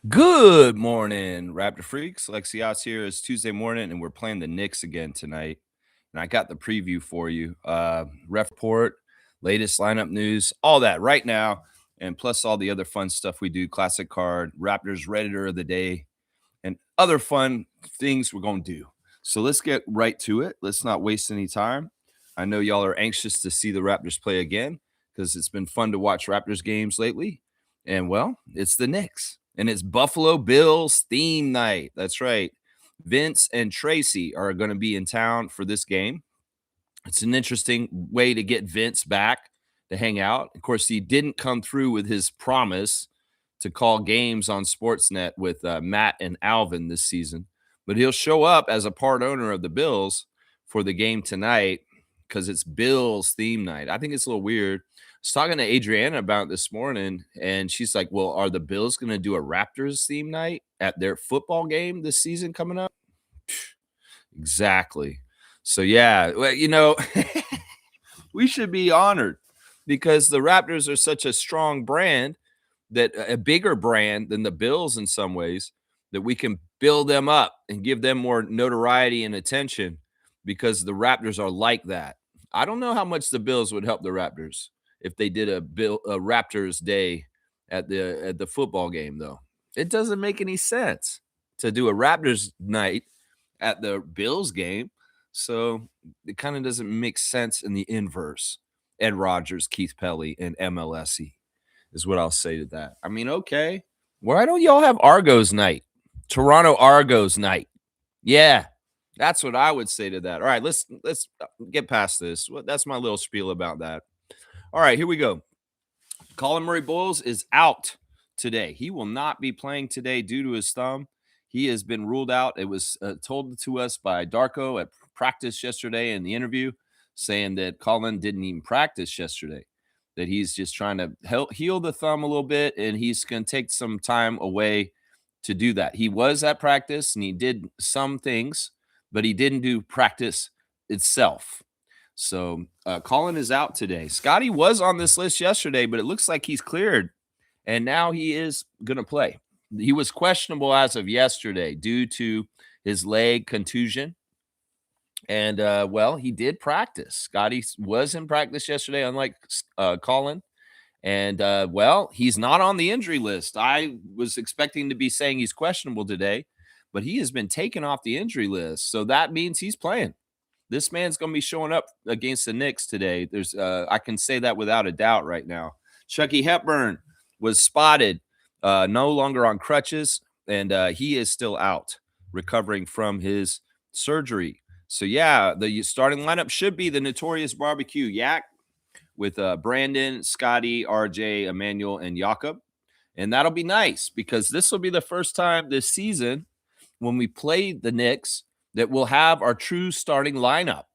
Good morning, Raptor Freaks. Lexios here. It's Tuesday morning, and we're playing the Knicks again tonight. And I got the preview for you. Ref report, latest lineup news, all that right now, and plus all the other fun stuff we do, classic card, Raptors Redditor of the day, and other fun things we're going to do. So let's get right to it. Let's not waste any time. I know y'all are anxious to see the Raptors play again because it's been fun to watch Raptors games lately. And well, it's the Knicks and it's Buffalo Bills theme night. That's right. Vince and Tracy are going to be in town for this game. It's an interesting way to get Vince back to hang out. Of course, he didn't come through with his promise to call games on Sportsnet with Matt and Alvin this season, but he'll show up as a part owner of the Bills for the game tonight because it's Bills theme night. I think it's a little weird. I was talking to Adriana about it this morning, and she's like, well, are the Bills going to do a Raptors theme night at their football game this season coming up? Exactly. So, yeah, well, we should be honored because the Raptors are such a strong brand, that a bigger brand than the Bills in some ways, that we can build them up and give them more notoriety and attention because the Raptors are like that. I don't know how much the Bills would help the Raptors if they did a Raptors day at the football game, though. It doesn't make any sense to do a Raptors night at the Bills game. So it kind of doesn't make sense in the inverse. Ed Rogers, Keith Pelly, and MLSE is what I'll say to that. I mean, okay, why don't y'all have Argos night? Toronto Argos night. Yeah, that's what I would say to that. All right, let's get past this. That's my little spiel about that. All right, here we go. Colin Murray-Boyles is out today. He will not be playing today due to his thumb. He has been ruled out. It was told to us by Darko at practice yesterday in the interview, saying that Colin didn't even practice yesterday, that he's just trying to heal the thumb a little bit, and he's going to take some time away to do that. He was at practice, and he did some things, but he didn't do practice itself. So Colin is out today. Scotty was on this list yesterday, but it looks like he's cleared, and now he is going to play. He was questionable as of yesterday due to his leg contusion. And, well, he did practice. Scotty was in practice yesterday, unlike Colin. And, well, he's not on the injury list. I was expecting to be saying he's questionable today, but he has been taken off the injury list. So that means he's playing. This man's going to be showing up against the Knicks today. There's, I can say that without a doubt right now. Chucky Hepburn was spotted, no longer on crutches, and he is still out, recovering from his surgery. So yeah, the starting lineup should be the Notorious Barbecue Yak with Brandon, Scotty, RJ, Emmanuel, and Jakob. And that'll be nice because this will be the first time this season when we play the Knicks that we'll have our true starting lineup.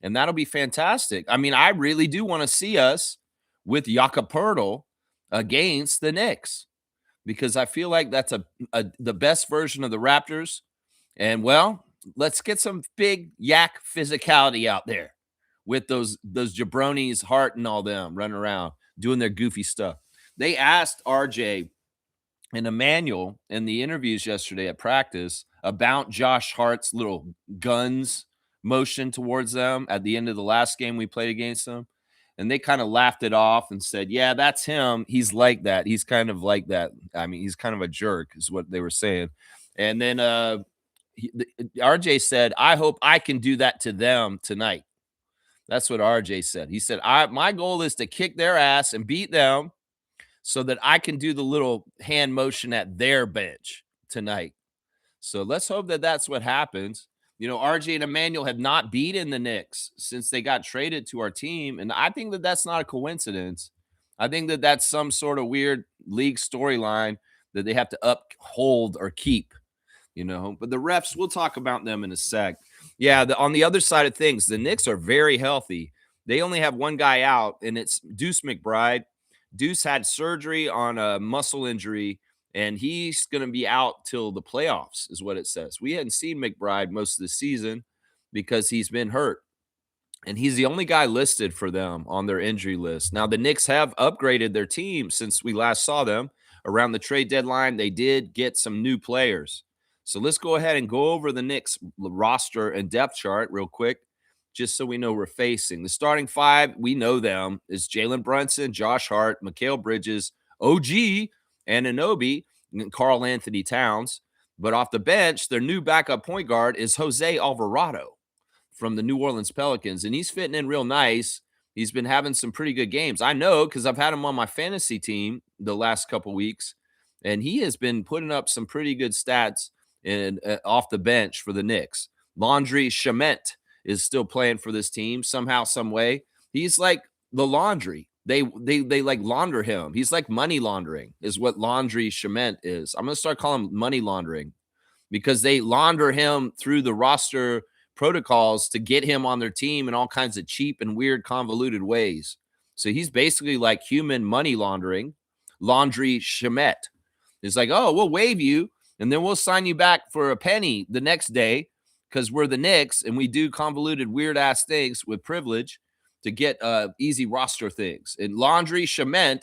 And that'll be fantastic. I mean, I really do want to see us with Jakob Poeltl against the Knicks because I feel like that's the best version of the Raptors. And well, let's get some big yak physicality out there with those jabronis, Hart and all them running around doing their goofy stuff. They asked RJ and Emmanuel in the interviews yesterday at practice about Josh Hart's little guns motion towards them at the end of the last game we played against them. And they kind of laughed it off and said, yeah, that's him. He's like that. He's kind of like that. I mean, he's kind of a jerk is what they were saying. And then RJ said, I hope I can do that to them tonight. That's what RJ said. He said, my goal is to kick their ass and beat them so that I can do the little hand motion at their bench tonight. So let's hope that that's what happens. You know, RJ and Emmanuel have not beaten the Knicks since they got traded to our team. And I think that that's not a coincidence. I think that that's some sort of weird league storyline that they have to uphold or keep, you know. But the refs, we'll talk about them in a sec. Yeah, on the other side of things, the Knicks are very healthy. They only have one guy out, and it's Deuce McBride. Deuce had surgery on a muscle injury, and he's going to be out till the playoffs, is what it says. We hadn't seen McBride most of the season because he's been hurt, and he's the only guy listed for them on their injury list. Now, the Knicks have upgraded their team since we last saw them. around the trade deadline, they did get some new players. So let's go ahead and go over the Knicks roster and depth chart real quick, just so we know we're facing. The starting five, we know them, is Jalen Brunson, Josh Hart, Mikal Bridges, OG, Anunoby, and Karl Anthony Towns. But off the bench, their new backup point guard is Jose Alvarado from the New Orleans Pelicans, and he's fitting in real nice. He's been having some pretty good games. I know because I've had him on my fantasy team the last couple weeks, and he has been putting up some pretty good stats in off the bench for the Knicks. Landry Shamet is still playing for this team somehow, some way. He's like the laundry. They like launder him. He's like money laundering is what Landry Shamet is. I'm going to start calling him money laundering because they launder him through the roster protocols to get him on their team in all kinds of cheap and weird convoluted ways. So he's basically like human money laundering. Landry Shamet is like, oh, we'll waive you and then we'll sign you back for a penny the next day because we're the Knicks and we do convoluted weird ass things with privilege to get easy roster things. And Landry Shamet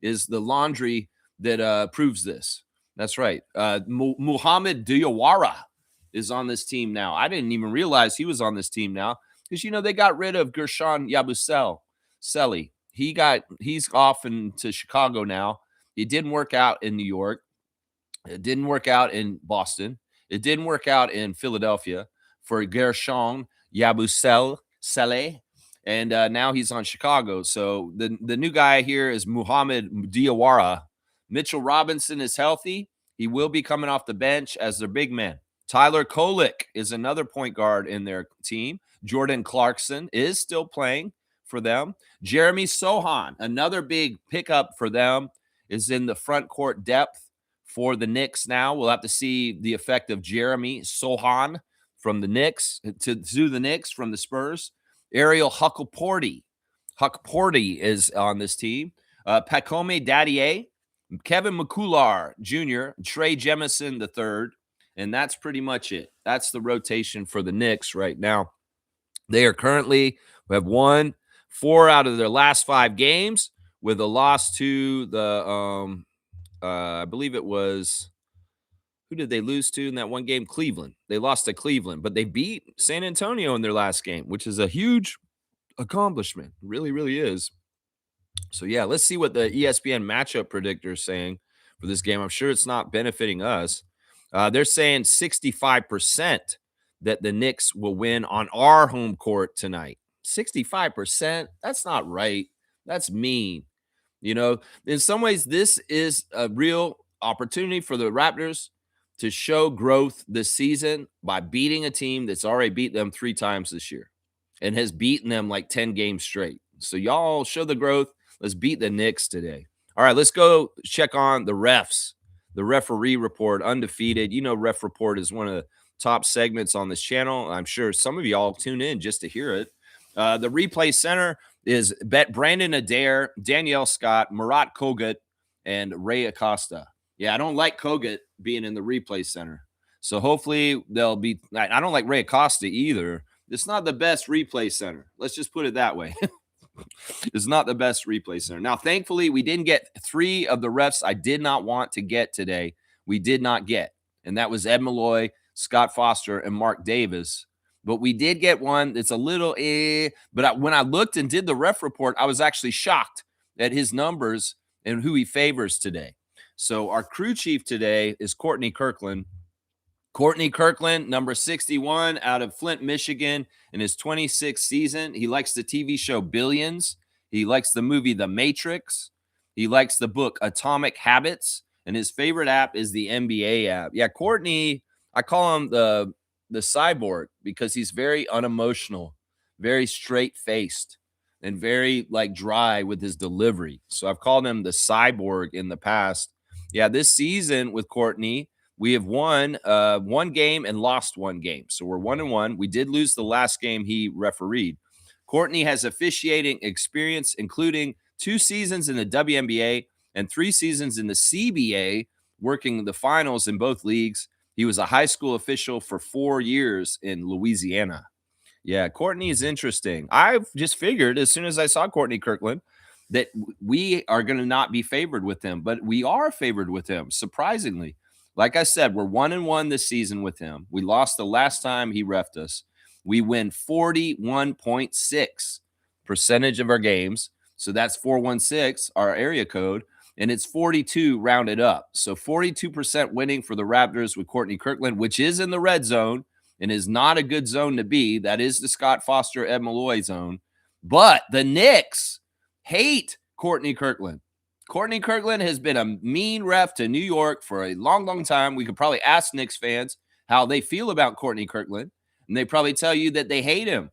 is the laundry that proves this. That's right. Muhammad Diawara is on this team now. I didn't even realize he was on this team now because, you know, they got rid of Gershon Yabusele. He's off into Chicago now. It didn't work out in New York. It didn't work out in Boston. It didn't work out in Philadelphia for Gershon Yabusele. And now he's on Chicago. So the new guy here is Muhammad Diawara. Mitchell Robinson is healthy. He will be coming off the bench as their big man. Tyler Kolek is another point guard in their team. Jordan Clarkson is still playing for them. Jeremy Sohan, another big pickup for them, is in the front court depth for the Knicks now. We'll have to see the effect of Jeremy Sohan from the Knicks to the Knicks from the Spurs. Ariel Huckleporty is on this team. Pacome Dadier, Kevin McCullar Jr., Trey Jemison III, and that's pretty much it. That's the rotation for the Knicks right now. They are currently have won 4 out of their last 5 games with a loss to the I believe it was, who did they lose to in that one game? Cleveland. They lost to Cleveland, but they beat San Antonio in their last game, which is a huge accomplishment. It really, really is. So, yeah, let's see what the ESPN matchup predictor is saying for this game. I'm sure it's not benefiting us. They're saying 65% that the Knicks will win on our home court tonight. 65%? That's not right. That's mean. You know, in some ways, this is a real opportunity for the Raptors to show growth this season by beating a team that's already beat them 3 times this year and has beaten them like 10 games straight. So y'all show the growth. Let's beat the Knicks today. All right, let's go check on the refs. The referee report, undefeated. You know, Ref Report is one of the top segments on this channel. I'm sure some of y'all tune in just to hear it. The replay center is Brandon Adair, Danielle Scott, Murat Kogut, and Ray Acosta. Yeah, I don't like Kogut being in the replay center. So hopefully they'll be – I don't like Ray Acosta either. It's not the best replay center. Let's just put it that way. It's not the best replay center. Now, thankfully, we didn't get 3 of the refs I did not want to get today. We did not get. And that was Ed Malloy, Scott Foster, and Mark Davis. But we did get one that's a little But when I looked and did the ref report, I was actually shocked at his numbers and who he favors today. So our crew chief today is Courtney Kirkland. Courtney Kirkland, number 61 out of Flint, Michigan, in his 26th season. He likes the TV show Billions. He likes the movie The Matrix. He likes the book Atomic Habits. And his favorite app is the NBA app. Yeah, Courtney, I call him the cyborg because he's very unemotional, very straight-faced, and very like dry with his delivery. So I've called him the cyborg in the past. Yeah, this season with Courtney, we have won 1 game and lost 1 game. So we're 1-1. We did lose the last game he refereed. Courtney has officiating experience, including 2 seasons in the WNBA and 3 seasons in the CBA, working the finals in both leagues. He was a high school official for 4 years in Louisiana. Yeah, Courtney is interesting. I just figured as soon as I saw Courtney Kirkland that we are going to not be favored with him, but we are favored with him, surprisingly. Like I said, we're 1-1 this season with him. We lost the last time he refed us. We win 41.6% of our games. So that's 416, our area code, and it's 42 rounded up. So 42% winning for the Raptors with Courtney Kirkland, which is in the red zone and is not a good zone to be. That is the Scott Foster, Ed Malloy zone. But the Knicks hate Courtney Kirkland. Courtney Kirkland has been a mean ref to New York for a long, long time. We could probably ask Knicks fans how they feel about Courtney Kirkland, and they probably tell you that they hate him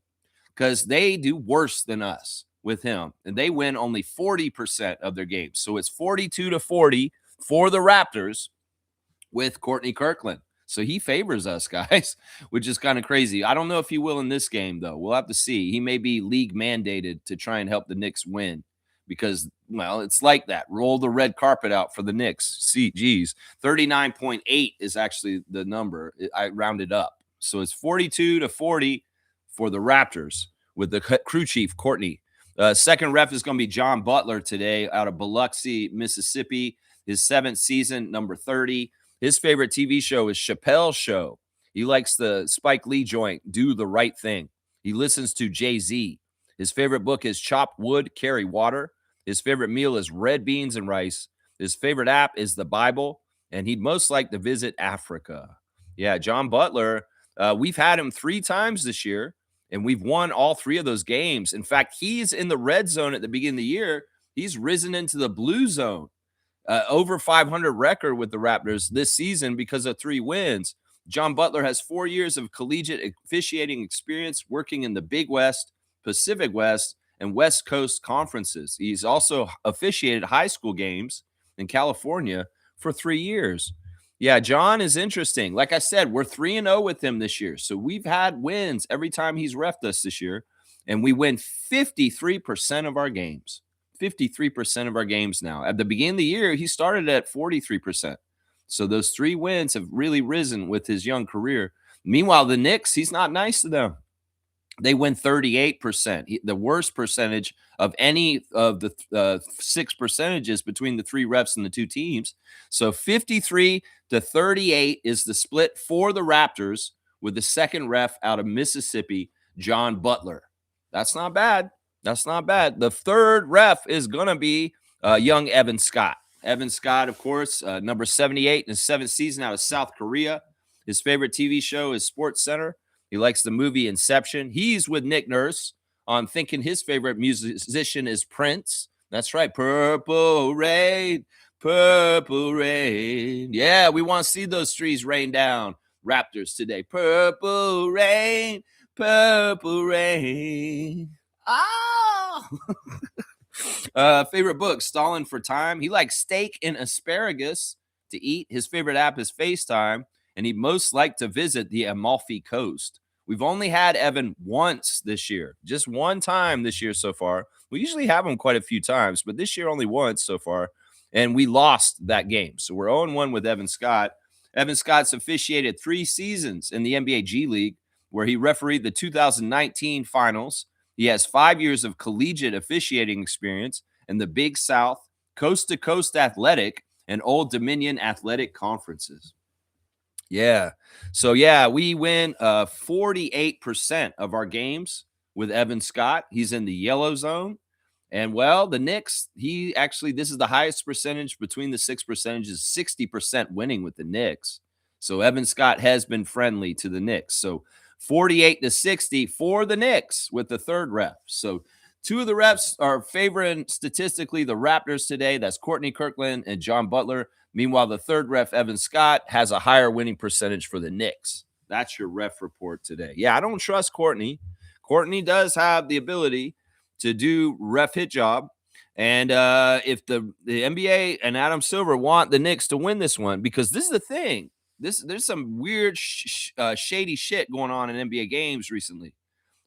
because they do worse than us with him, and they win only 40% of their games. So it's 42-40 for the Raptors with Courtney Kirkland. So he favors us, guys, which is kind of crazy. I don't know if he will in this game, though. We'll have to see. He may be league mandated to try and help the Knicks win because, well, it's like that. Roll the red carpet out for the Knicks. See, geez, 39.8 is actually the number. I rounded up. So it's 42-40 for the Raptors with the crew chief, Courtney. Second ref is going to be John Butler today out of Biloxi, Mississippi. His 7th season, number 30. His favorite TV show is Chappelle's Show. He likes the Spike Lee joint, Do the Right Thing. He listens to Jay-Z. His favorite book is Chop Wood, Carry Water. His favorite meal is red beans and rice. His favorite app is the Bible, and he'd most like to visit Africa. Yeah, John Butler, we've had him 3 times this year, and we've won all 3 of those games. In fact, he's in the red zone at the beginning of the year. He's risen into the blue zone. Over 500 record with the Raptors this season because of 3 wins. John Butler has 4 years of collegiate officiating experience working in the Big West, Pacific West, and West Coast conferences. He's also officiated high school games in California for 3 years. Yeah, John is interesting. Like I said, we're 3-0 with him this year. So we've had wins every time he's refed us this year, and we win 53% of our games. 53% of our games now. At the beginning of the year, he started at 43%. So those 3 wins have really risen with his young career. Meanwhile, the Knicks, he's not nice to them. They win 38%, the worst percentage of any of the 6 percentages between the 3 refs and the 2 teams. So 53-38 is the split for the Raptors with the second ref out of Mississippi, John Butler. That's not bad. That's not bad. The third ref is going to be young Evan Scott. Evan Scott, of course, number 78 in his 7th season out of South Korea. His favorite TV show is Sports Center. He likes the movie Inception. He's with Nick Nurse on thinking his favorite musician is Prince. That's right. Purple rain, purple rain. Yeah, we want to see those trees rain down. Raptors today. Purple rain, purple rain. Oh, favorite book, Stalin for Time. He likes steak and asparagus to eat. His favorite app is FaceTime, and he'd most like to visit the Amalfi Coast. We've only had Evan once this year, just one time this year so far. We usually have him quite a few times, but this year only once so far, and we lost that game. So we're 0-1 with Evan Scott. Evan Scott's officiated 3 seasons in the NBA G League, where he refereed the 2019 finals. He has 5 years of collegiate officiating experience in the Big South, Coast-to-Coast Athletic, and Old Dominion Athletic conferences. Yeah. So, yeah, we win 48% of our games with Evan Scott. He's in the yellow zone. And, well, the Knicks, this is the highest percentage between the 6 percentages, 60% winning with the Knicks. So, Evan Scott has been friendly to the Knicks. So, 48-60 for the Knicks with the third ref. So 2 of the refs are favoring statistically the Raptors today. That's Courtney Kirkland and John Butler. Meanwhile, the third ref, Evan Scott, has a higher winning percentage for the Knicks. That's your ref report today. Yeah, I don't trust Courtney. Courtney does have the ability to do ref hit job. And if the NBA and Adam Silver want the Knicks to win this one, because this is the thing. There's some weird, shady shit going on in NBA games recently.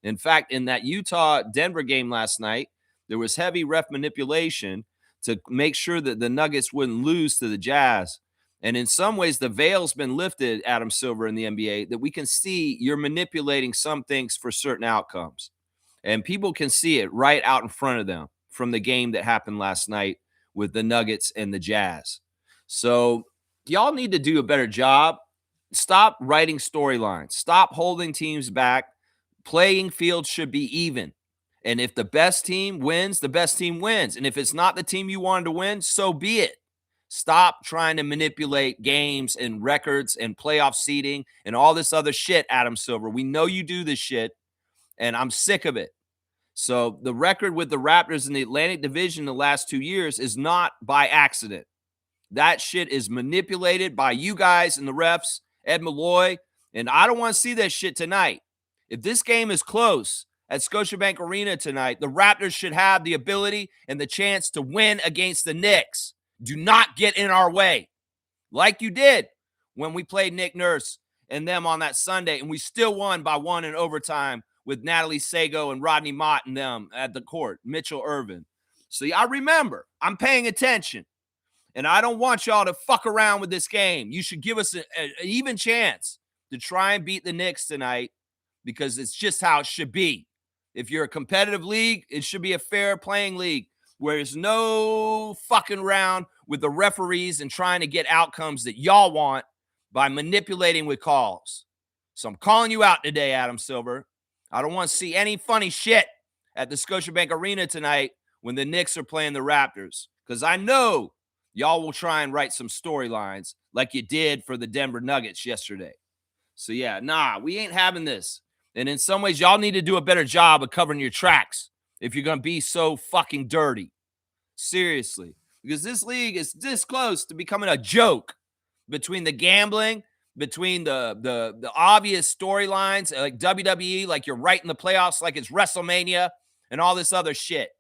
In fact, in that Utah-Denver game last night, there was heavy ref manipulation to make sure that the Nuggets wouldn't lose to the Jazz. And in some ways, the veil's been lifted, Adam Silver, in the NBA, that we can see you're manipulating some things for certain outcomes. And people can see it right out in front of them from the game that happened last night with the Nuggets and the Jazz. So y'all need to do a better job. Stop writing storylines. Stop holding teams back. Playing field should be even. And if the best team wins, the best team wins. And if it's not the team you wanted to win, so be it. Stop trying to manipulate games and records and playoff seeding and all this other shit, Adam Silver. We know you do this shit, and I'm sick of it. So the record with the Raptors in the Atlantic Division the last 2 years is not by accident. That shit is manipulated by you guys and the refs, Ed Malloy, and I don't want to see that shit tonight. If this game is close at Scotiabank Arena tonight, the Raptors should have the ability and the chance to win against the Knicks. Do not get in our way like you did when we played Nick Nurse and them on that Sunday, and we still won by 1 in overtime with Natalie Sago and Rodney Mott and them at the court, Mitchell Irvin. So I remember, I'm paying attention, and I don't want y'all to fuck around with this game. You should give us an even chance to try and beat the Knicks tonight because it's just how it should be. If you're a competitive league, it should be a fair playing league where there's no fucking around with the referees and trying to get outcomes that y'all want by manipulating with calls. So I'm calling you out today, Adam Silver. I don't want to see any funny shit at the Scotiabank Arena tonight when the Knicks are playing the Raptors, because I know y'all will try and write some storylines like you did for the Denver Nuggets yesterday. So yeah, we ain't having this. And in some ways, y'all need to do a better job of covering your tracks if you're going to be so fucking dirty. Seriously. Because this league is this close to becoming a joke between the gambling, between the obvious storylines like WWE, like you're right in the playoffs like it's WrestleMania and all this other shit.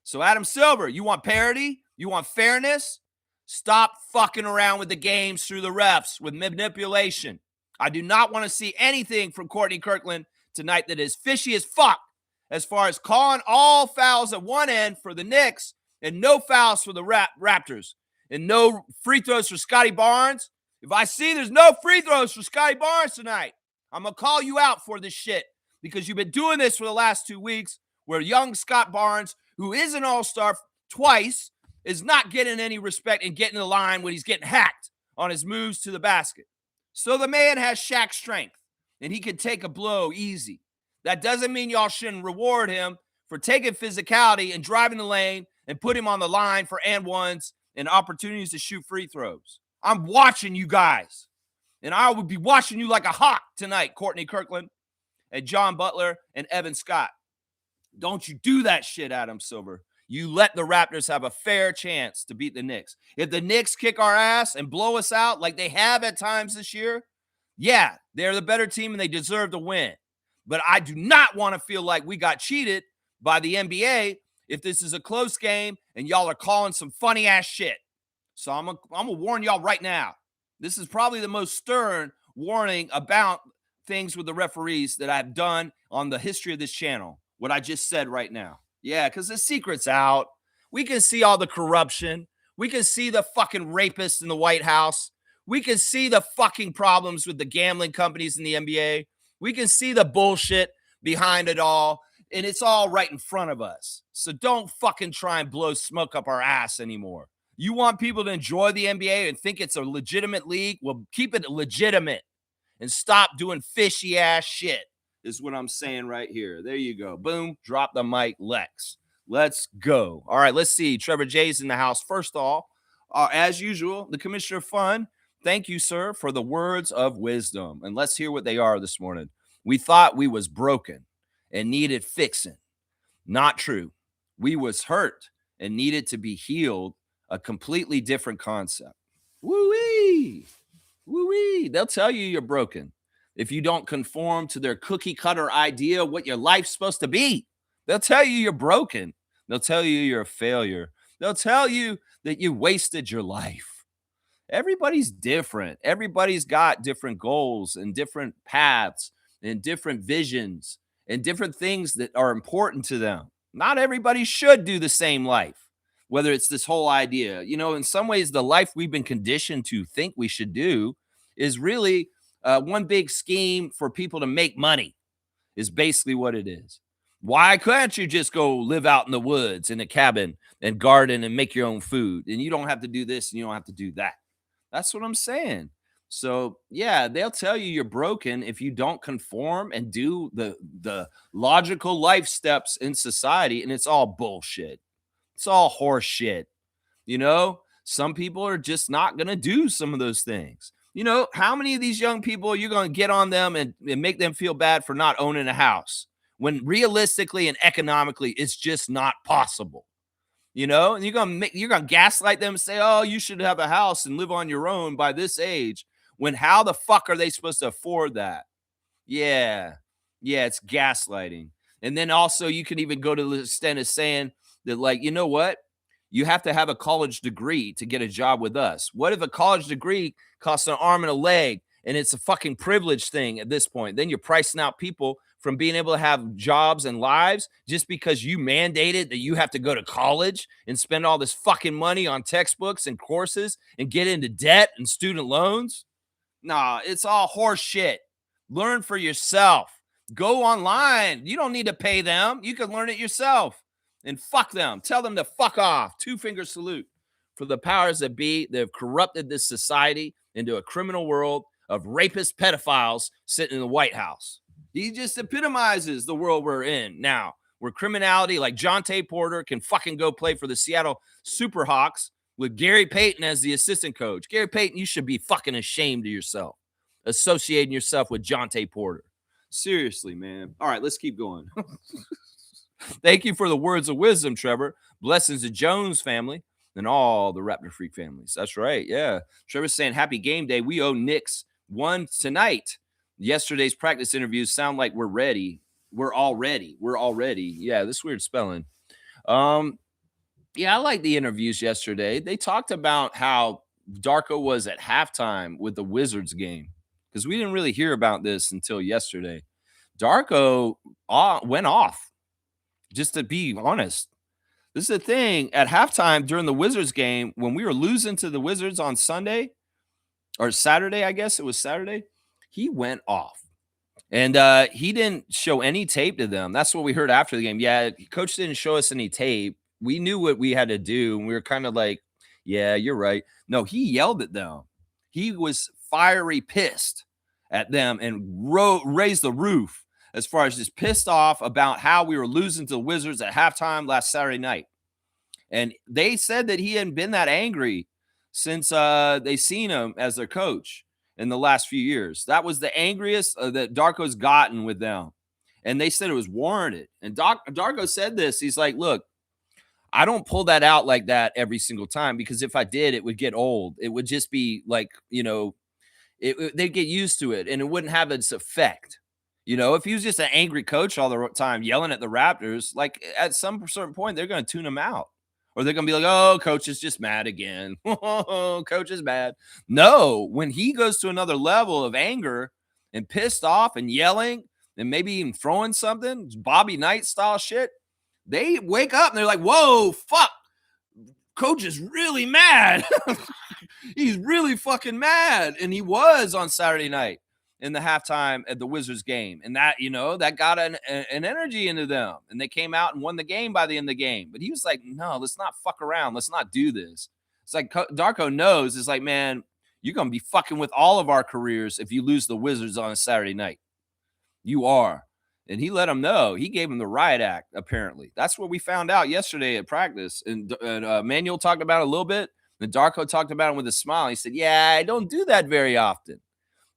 So Adam Silver, you want parity? You want fairness? Stop fucking around with the games through the refs with manipulation. I do not want to see anything from Courtney Kirkland tonight that is fishy as fuck as far as calling all fouls at one end for the Knicks and no fouls for the Raptors and no free throws for Scotty Barnes. If I see there's no free throws for Scotty Barnes tonight, I'm going to call you out for this shit because you've been doing this for the last 2 weeks where young Scott Barnes, who is an all-star twice, is not getting any respect and getting the line when he's getting hacked on his moves to the basket. So the man has Shaq strength, and he can take a blow easy. That doesn't mean y'all shouldn't reward him for taking physicality and driving the lane and put him on the line for and ones and opportunities to shoot free throws. I'm watching you guys, and I would be watching you like a hawk tonight, Courtney Kirkland and John Butler and Evan Scott. Don't you do that shit, Adam Silver. You let the Raptors have a fair chance to beat the Knicks. If the Knicks kick our ass and blow us out like they have at times this year, yeah, they're the better team and they deserve to win. But I do not want to feel like we got cheated by the NBA if this is a close game and y'all are calling some funny ass shit. So I'm gonna warn y'all right now. This is probably the most stern warning about things with the referees that I've done on the history of this channel. What I just said right now. Yeah, because the secret's out. We can see all the corruption. We can see the fucking rapists in the White House. We can see the fucking problems with the gambling companies in the NBA. We can see the bullshit behind it all. And it's all right in front of us. So don't fucking try and blow smoke up our ass anymore. You want people to enjoy the NBA and think it's a legitimate league? Well, keep it legitimate and stop doing fishy ass shit. Is what I'm saying right here. There you go. Boom. Drop the mic, Lex. Let's go. All right, let's see. Trevor J's in the house. First off, as usual, the Commissioner of Fun. Thank you, sir, for the words of wisdom. And let's hear what they are this morning. We thought we was broken and needed fixing. Not true. We was hurt and needed to be healed. A completely different concept. Woo-wee. Woo-wee. They'll tell you you're broken if you don't conform to their cookie cutter idea of what your life's supposed to be. They'll tell you you're broken. They'll tell you you're a failure. They'll tell you that you wasted your life. Everybody's different. Everybody's got different goals and different paths and different visions and different things that are important to them. Not everybody should do the same life, whether it's this whole idea. You know, in some ways, the life we've been conditioned to think we should do is really one big scheme for people to make money is basically what it is. Why can't you just go live out in the woods in a cabin and garden and make your own food? And you don't have to do this and you don't have to do that. That's what I'm saying. So yeah, they'll tell you you're broken if you don't conform and do the logical life steps in society, and it's all bullshit. It's all horse shit. You know, some people are just not going to do some of those things. You know, how many of these young people you're going to get on them and make them feel bad for not owning a house when realistically and economically it's just not possible? You know, and you're gonna gaslight them and say, "Oh, you should have a house and live on your own by this age." When how the fuck are they supposed to afford that? Yeah. Yeah, it's gaslighting. And then also you can even go to the extent of saying that, like, you know what? You have to have a college degree to get a job with us. What if a college degree costs an arm and a leg and it's a fucking privilege thing at this point? Then you're pricing out people from being able to have jobs and lives just because you mandated that you have to go to college and spend all this fucking money on textbooks and courses and get into debt and student loans. Nah, it's all horse shit. Learn for yourself. Go online. You don't need to pay them. You can learn it yourself. And fuck them. Tell them to fuck off. Two-finger salute for the powers that be that have corrupted this society into a criminal world of rapist pedophiles sitting in the White House. He just epitomizes the world we're in now, where criminality like Jonte Porter can fucking go play for the Seattle Superhawks with Gary Payton as the assistant coach. Gary Payton, you should be fucking ashamed of yourself, associating yourself with Jonte Porter. Seriously, man. All right, let's keep going. Thank you for the words of wisdom, Trevor. Blessings to Jones family and all the Raptor Freak families. That's right. Yeah. Trevor's saying happy game day. We owe Knicks one tonight. Yesterday's practice interviews sound like we're ready. We're all ready. We're all ready. Yeah, this weird spelling. Yeah, I like the interviews yesterday. They talked about how Darko was at halftime with the Wizards game because we didn't really hear about this until yesterday. Darko went off, just to be honest. This is the thing. At halftime during the Wizards game, when we were losing to the Wizards on Sunday or Saturday, I guess it was Saturday, he went off. And he didn't show any tape to them. That's what we heard after the game. Yeah, coach didn't show us any tape. We knew what we had to do. And we were kind of like, yeah, you're right. No, he yelled at them. He was fiery pissed at them and raised the roof as far as just pissed off about how we were losing to the Wizards at halftime last Saturday night. And they said that he hadn't been that angry since they seen him as their coach in the last few years. That was the angriest that Darko's gotten with them. And they said it was warranted. And Darko said this. He's like, look, I don't pull that out like that every single time because if I did, it would get old. It would just be like, you know, they'd get used to it and it wouldn't have its effect. You know, if he was just an angry coach all the time yelling at the Raptors, like at some certain point, they're going to tune him out. Or they're going to be like, oh, coach is just mad again. Coach is mad. No, when he goes to another level of anger and pissed off and yelling and maybe even throwing something, Bobby Knight style shit, they wake up and they're like, whoa, fuck. Coach is really mad. He's really fucking mad. And he was on Saturday night in the halftime at the Wizards game. And that, you know, that got an energy into them. And they came out and won the game by the end of the game. But he was like, no, let's not fuck around. Let's not do this. It's like Darko knows. It's like, man, you're going to be fucking with all of our careers if you lose the Wizards on a Saturday night. You are. And he let him know. He gave him the riot act, apparently. That's what we found out yesterday at practice. And Manuel talked about it a little bit. And Darko talked about it with a smile. He said, yeah, I don't do that very often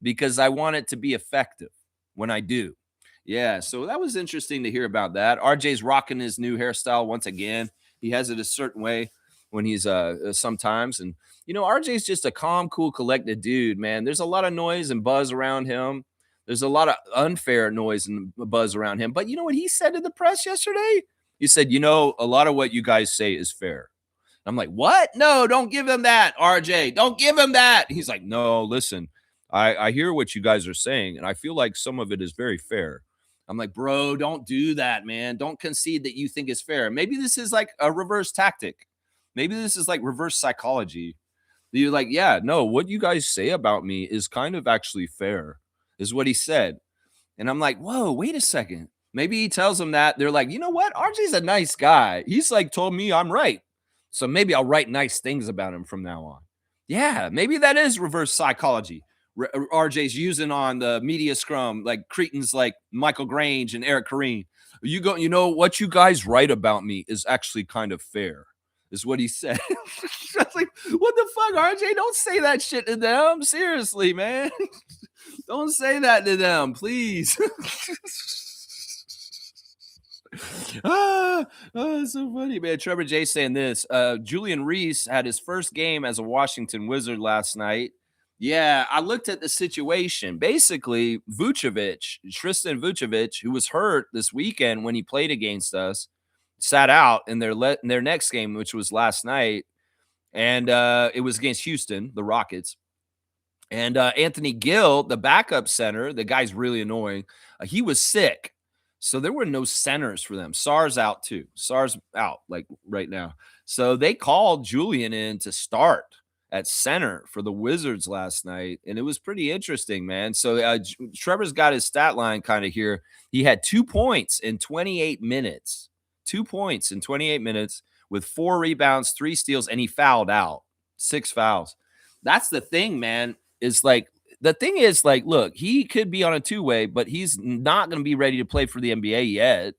because I want it to be effective when I do. Yeah, so that was interesting to hear about that. RJ's rocking his new hairstyle once again. He has it a certain way when he's sometimes. And, you know, RJ's just a calm, cool, collected dude, man. There's a lot of noise and buzz around him. There's a lot of unfair noise and buzz around him. But you know what he said to the press yesterday? He said, you know, a lot of what you guys say is fair. I'm like, what? No, don't give him that, RJ. Don't give him that. He's like, no, listen, I hear what you guys are saying, and I feel like some of it is very fair. I'm like, bro, don't do that, man. Don't concede that you think it's fair. Maybe this is like a reverse tactic. Maybe this is like reverse psychology. You're like, yeah, no, what you guys say about me is kind of actually fair, is what he said. And I'm like, whoa, wait a second. Maybe he tells them that. They're like, you know what? RJ's a nice guy. He's like told me I'm right. So maybe I'll write nice things about him from now on. Yeah, maybe that is reverse psychology. RJ's using on the media scrum, like Cretans like Michael Grange and Eric Kareem. You know what you guys write about me is actually kind of fair, is what he said. I was like, what the fuck, RJ? Don't say that shit to them. Seriously, man. Don't say that to them, please. It's so funny, man. Trevor J saying this. Julian Reese had his first game as a Washington Wizard last night. Yeah, I looked at the situation. Basically, Tristan Vucevic, who was hurt this weekend when he played against us, sat out in their next game, which was last night, and it was against Houston, the Rockets. And Anthony Gill, the backup center, the guy's really annoying. He was sick. So there were no centers for them. Sar's out too. Sar's out like right now. So they called Julian in to start at center for the Wizards last night. And it was pretty interesting, man. So Trevor's got his stat line kind of here. He had 2 points in 28 minutes. 2 points in 28 minutes with 4 rebounds, 3 steals, and he fouled out. 6 fouls. That's the thing, man. Is like the thing is like, look, he could be on a two-way, but he's not going to be ready to play for the NBA yet.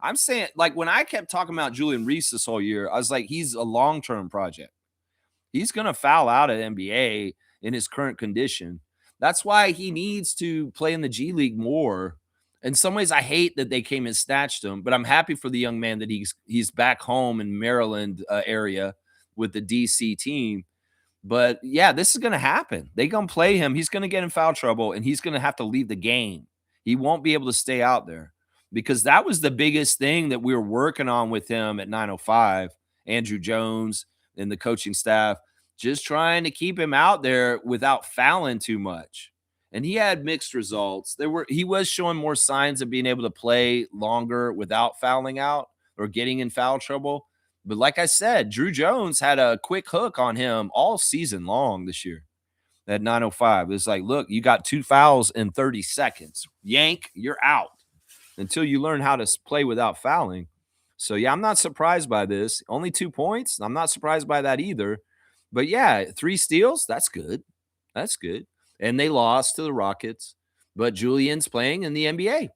I'm saying, like, when I kept talking about Julian Reese this whole year, I was like, he's a long-term project. He's going to foul out at NBA in his current condition. That's why he needs to play in the G League more. In some ways, I hate that they came and snatched him, but I'm happy for the young man that he's back home in Maryland area with the DC team. But yeah, this is going to happen. They're going to play him. He's going to get in foul trouble and he's going to have to leave the game. He won't be able to stay out there because that was the biggest thing that we were working on with him at 905. Andrew Jones and the coaching staff just trying to keep him out there without fouling too much. And he had mixed results. He was showing more signs of being able to play longer without fouling out or getting in foul trouble. But like I said, Drew Jones had a quick hook on him all season long this year at 905. It's like, look, you got 2 fouls in 30 seconds. Yank, you're out until you learn how to play without fouling. So, yeah, I'm not surprised by this. Only 2 points. I'm not surprised by that either. But, yeah, 3 steals, that's good. That's good. And they lost to the Rockets. But Julian's playing in the NBA,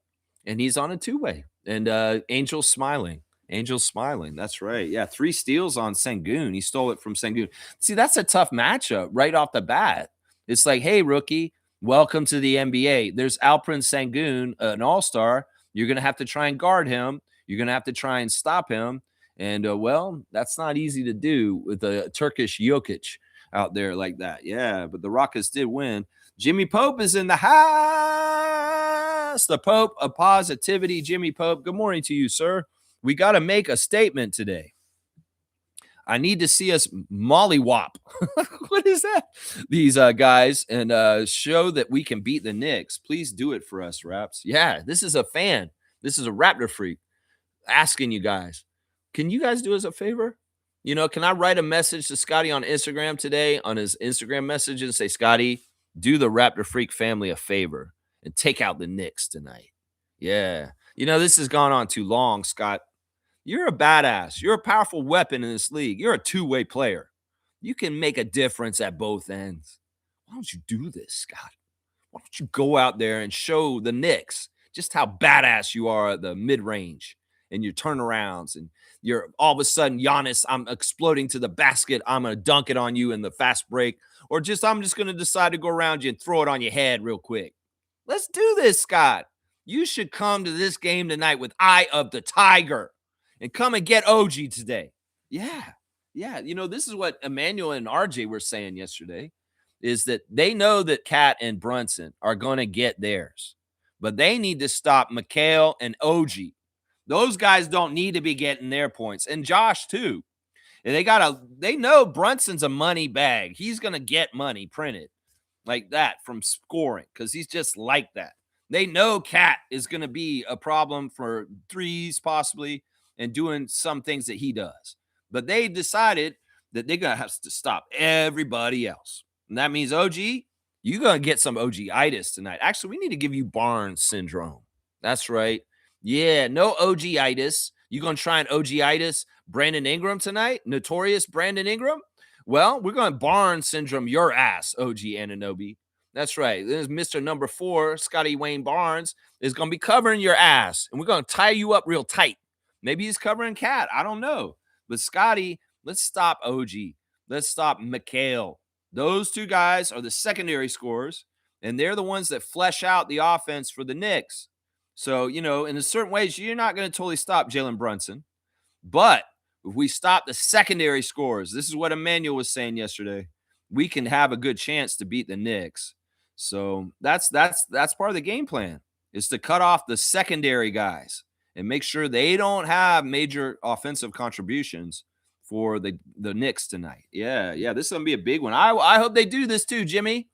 and he's on a two-way. And Angel's smiling. Angel's smiling. That's right. Yeah, 3 steals on Sengun. He stole it from Sengun. See, that's a tough matchup right off the bat. It's like, hey, rookie, welcome to the NBA. There's Alperen Sengun, an all-star. You're going to have to try and guard him. You're going to have to try and stop him. And, well, that's not easy to do with a Turkish Jokic out there like that. Yeah, but the Rockets did win. Jimmy Pope is in the house. The Pope of positivity, Jimmy Pope. Good morning to you, sir. We got to make a statement today. I need to see us mollywop. What is that? These guys and show that we can beat the Knicks. Please do it for us, Raps. Yeah, this is a fan. This is a Raptor freak asking you guys. Can you guys do us a favor? You know, can I write a message to Scotty on Instagram today on his Instagram message and say, Scotty, do the Raptor freak family a favor and take out the Knicks tonight? Yeah. You know, this has gone on too long, Scott. You're a badass. You're a powerful weapon in this league. You're a two-way player. You can make a difference at both ends. Why don't you do this, Scott? Why don't you go out there and show the Knicks just how badass you are at the mid-range and your turnarounds and you're all of a sudden, Giannis, I'm exploding to the basket. I'm going to dunk it on you in the fast break. Or I'm just going to decide to go around you and throw it on your head real quick. Let's do this, Scott. You should come to this game tonight with Eye of the Tiger. And come and get OG today. Yeah. Yeah. You know, this is what Emmanuel and RJ were saying yesterday is that they know that Cat and Brunson are going to get theirs, but they need to stop Mikal and OG. Those guys don't need to be getting their points. And Josh too. And they know Brunson's a money bag. He's going to get money printed like that from scoring because he's just like that. They know Cat is going to be a problem for threes possibly, and doing some things that he does. But they decided that they're going to have to stop everybody else. And that means OG, you're going to get some OG-itis tonight. Actually, we need to give you Barnes syndrome. That's right. Yeah, no OG-itis. You gonna try and OG-itis Brandon Ingram tonight? Notorious Brandon Ingram? Well, we're going to Barnes syndrome your ass, OG Anunoby. That's right. This is Mr. Number 4, Scotty Wayne Barnes, is going to be covering your ass, and we're going to tie you up real tight. Maybe he's covering Cat. I don't know. But Scotty, let's stop OG. Let's stop Mikhail. Those two guys are the secondary scorers, and they're the ones that flesh out the offense for the Knicks. So, in a certain ways, you're not going to totally stop Jalen Brunson. But if we stop the secondary scores, this is what Emmanuel was saying yesterday, we can have a good chance to beat the Knicks. So that's part of the game plan, is to cut off the secondary guys and make sure they don't have major offensive contributions for the Knicks tonight. Yeah, this is gonna be a big one. I hope they do this too, Jimmy.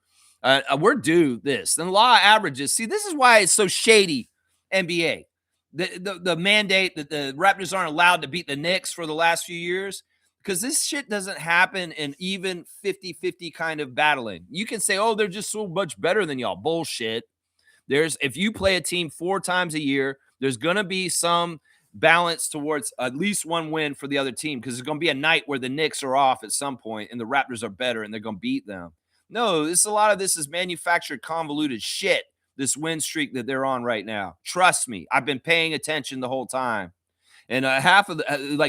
We're due this. The law of averages. See, this is why it's so shady, NBA. The mandate that the Raptors aren't allowed to beat the Knicks for the last few years, because this shit doesn't happen in even 50-50 kind of battling. You can say, oh, they're just so much better than y'all. Bullshit. If you play a team 4 times a year, there's going to be some balance towards at least one win for the other team, because there's going to be a night where the Knicks are off at some point and the Raptors are better and they're going to beat them. No, a lot of this is manufactured, convoluted shit, this win streak that they're on right now. Trust me, I've been paying attention the whole time. And half of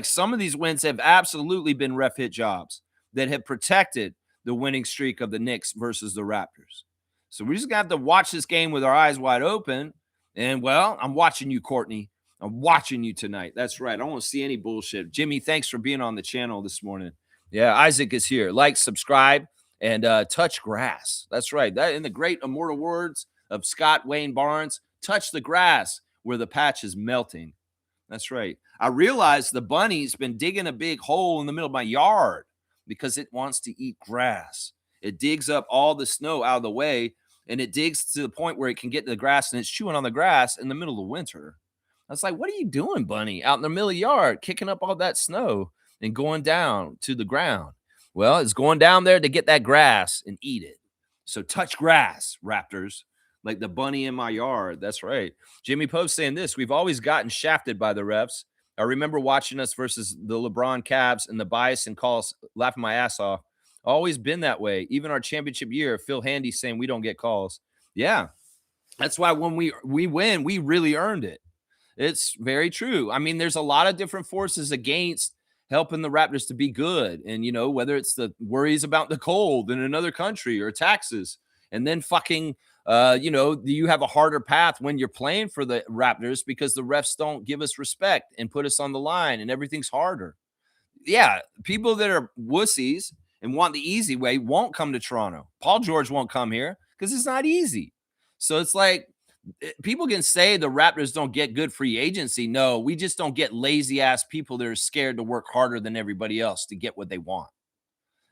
some of these wins have absolutely been ref hit jobs that have protected the winning streak of the Knicks versus the Raptors. So we're just going to have to watch this game with our eyes wide open. And, well, I'm watching you, Courtney. I'm watching you tonight. That's right. I don't want to see any bullshit. Jimmy, thanks for being on the channel this morning. Yeah, Isaac is here. Like, subscribe, and touch grass. That's right. That, in the great immortal words of Scott Wayne Barnes, touch the grass where the patch is melting. That's right. I realized the bunny's been digging a big hole in the middle of my yard because it wants to eat grass. It digs up all the snow out of the way, and it digs to the point where it can get to the grass, and it's chewing on the grass in the middle of winter. I was like, what are you doing, bunny, out in the middle of the yard, kicking up all that snow and going down to the ground? Well, it's going down there to get that grass and eat it. So touch grass, Raptors, like the bunny in my yard. That's right. Jimmy Post saying this: we've always gotten shafted by the refs. I remember watching us versus the LeBron Cavs and the bias and calls, laughing my ass off. Always been that way. Even our championship year, Phil Handy saying we don't get calls. Yeah, that's why when we win, we really earned it. It's very true. I mean, there's a lot of different forces against helping the Raptors to be good. And, whether it's the worries about the cold in another country or taxes, and then fucking, you have a harder path when you're playing for the Raptors because the refs don't give us respect and put us on the line and everything's harder. Yeah, people that are wussies and want the easy way won't come to Toronto. Paul George won't come here because it's not easy. So it's like, people can say the Raptors don't get good free agency. No, we just don't get lazy ass people that are scared to work harder than everybody else to get what they want.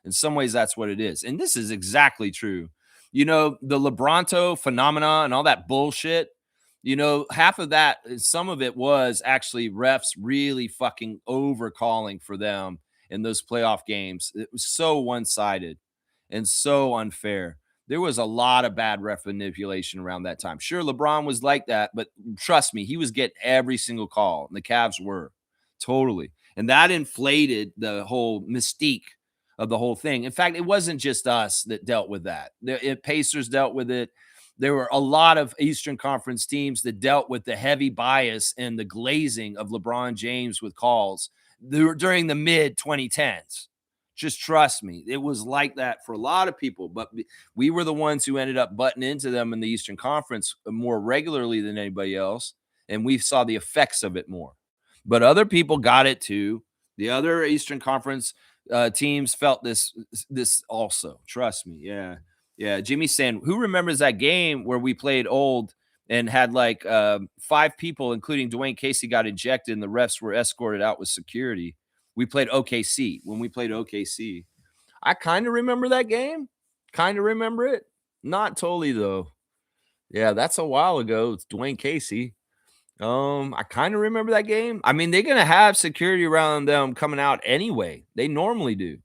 In some ways, that's what it is. And this is exactly true. The LeBronto phenomena and all that bullshit, half of that, some of it was actually refs really fucking over calling for them in those playoff games. It was so one-sided and so unfair. There was a lot of bad ref manipulation around that time. Sure, LeBron was like that, but trust me, he was getting every single call, and the Cavs were. Totally. And that inflated the whole mystique of the whole thing. In fact, it wasn't just us that dealt with that. The Pacers dealt with it. There were a lot of Eastern Conference teams that dealt with the heavy bias and the glazing of LeBron James with calls during the mid-2010s. Just trust me. It was like that for a lot of people, but we were the ones who ended up butting into them in the Eastern Conference more regularly than anybody else, and we saw the effects of it more. But other people got it too. The other Eastern Conference teams felt this also. Trust me. Yeah. Jimmy's saying, who remembers that game where we played old and had like 5 people, including Dwayne Casey, got ejected and the refs were escorted out with security? We played OKC. When we played OKC, I kind of remember that game. Kind of remember it. Not totally, though. Yeah, that's a while ago. It's Dwayne Casey. I kind of remember that game. I mean, they're going to have security around them coming out anyway. They normally do.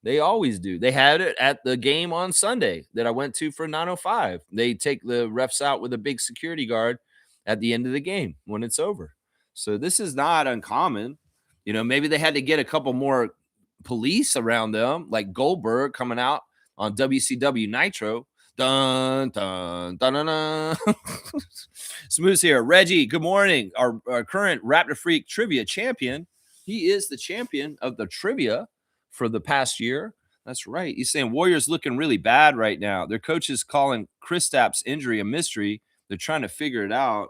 They always do. They had it at the game on Sunday that I went to for 905. They take the refs out with a big security guard, at the end of the game when it's over. So this is not uncommon. Maybe they had to get a couple more police around them, like Goldberg coming out on WCW Nitro. Dun, dun, dun, dun, dun. Smooth's here. Reggie, good morning. Our current Raptor Freak trivia champion. He is the champion of the trivia for the past year. That's right. He's saying Warriors looking really bad right now. Their coach is calling Kristaps' injury a mystery. They're trying to figure it out.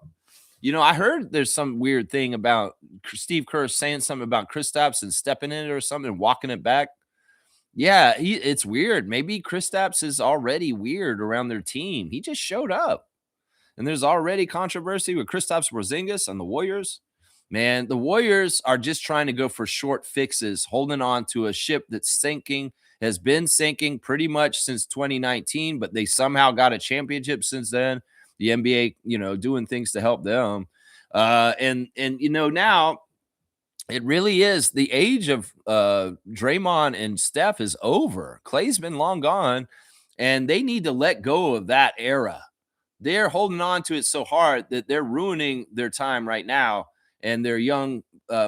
I heard there's some weird thing about Steve Kerr saying something about Kristaps and stepping in it or something, walking it back. Yeah, it's weird. Maybe Kristaps is already weird around their team. He just showed up. And there's already controversy with Kristaps Porzingis and the Warriors. Man, the Warriors are just trying to go for short fixes, holding on to a ship that's sinking, has been sinking pretty much since 2019, but they somehow got a championship since then. The NBA, doing things to help them. And now it really is the age of Draymond and Steph is over. Clay's been long gone, and they need to let go of that era. They're holding on to it so hard that they're ruining their time right now and their young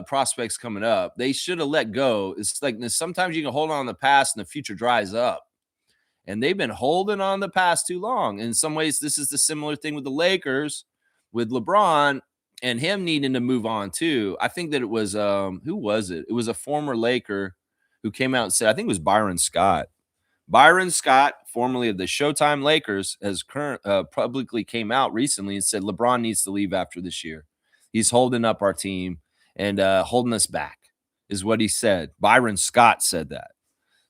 prospects coming up. They should have let go. It's like sometimes you can hold on to the past and the future dries up. And they've been holding on the past too long. In some ways, this is the similar thing with the Lakers, with LeBron and him needing to move on too. I think that it was who was it? It was a former Laker who came out and said, I think it was Byron Scott. Byron Scott, formerly of the Showtime Lakers, has publicly came out recently and said LeBron needs to leave after this year. He's holding up our team and holding us back, is what he said. Byron Scott said that.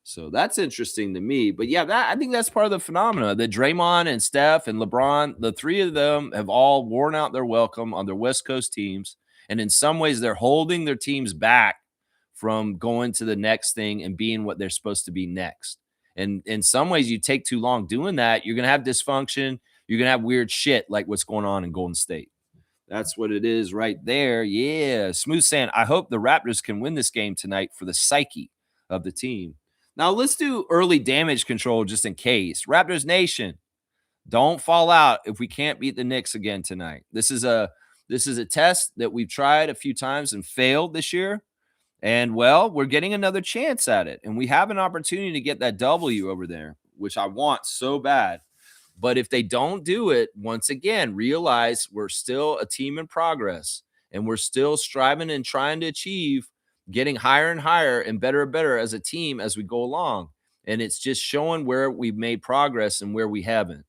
So that's interesting to me. But yeah, I think that's part of the phenomena that Draymond and Steph and LeBron, the three of them have all worn out their welcome on their West Coast teams. And in some ways, they're holding their teams back from going to the next thing and being what they're supposed to be next. And in some ways, you take too long doing that, you're going to have dysfunction. You're going to have weird shit like what's going on in Golden State. That's what it is right there. Yeah. Smooth saying, I hope the Raptors can win this game tonight for the psyche of the team. Now, let's do early damage control just in case. Raptors Nation, don't fall out if we can't beat the Knicks again tonight. This is a test that we've tried a few times and failed this year. And, well, we're getting another chance at it. And we have an opportunity to get that W over there, which I want so bad. But if they don't do it, once again, realize we're still a team in progress. And we're still striving and trying to achieve getting higher and higher and better as a team as we go along. And it's just showing where we've made progress and where we haven't.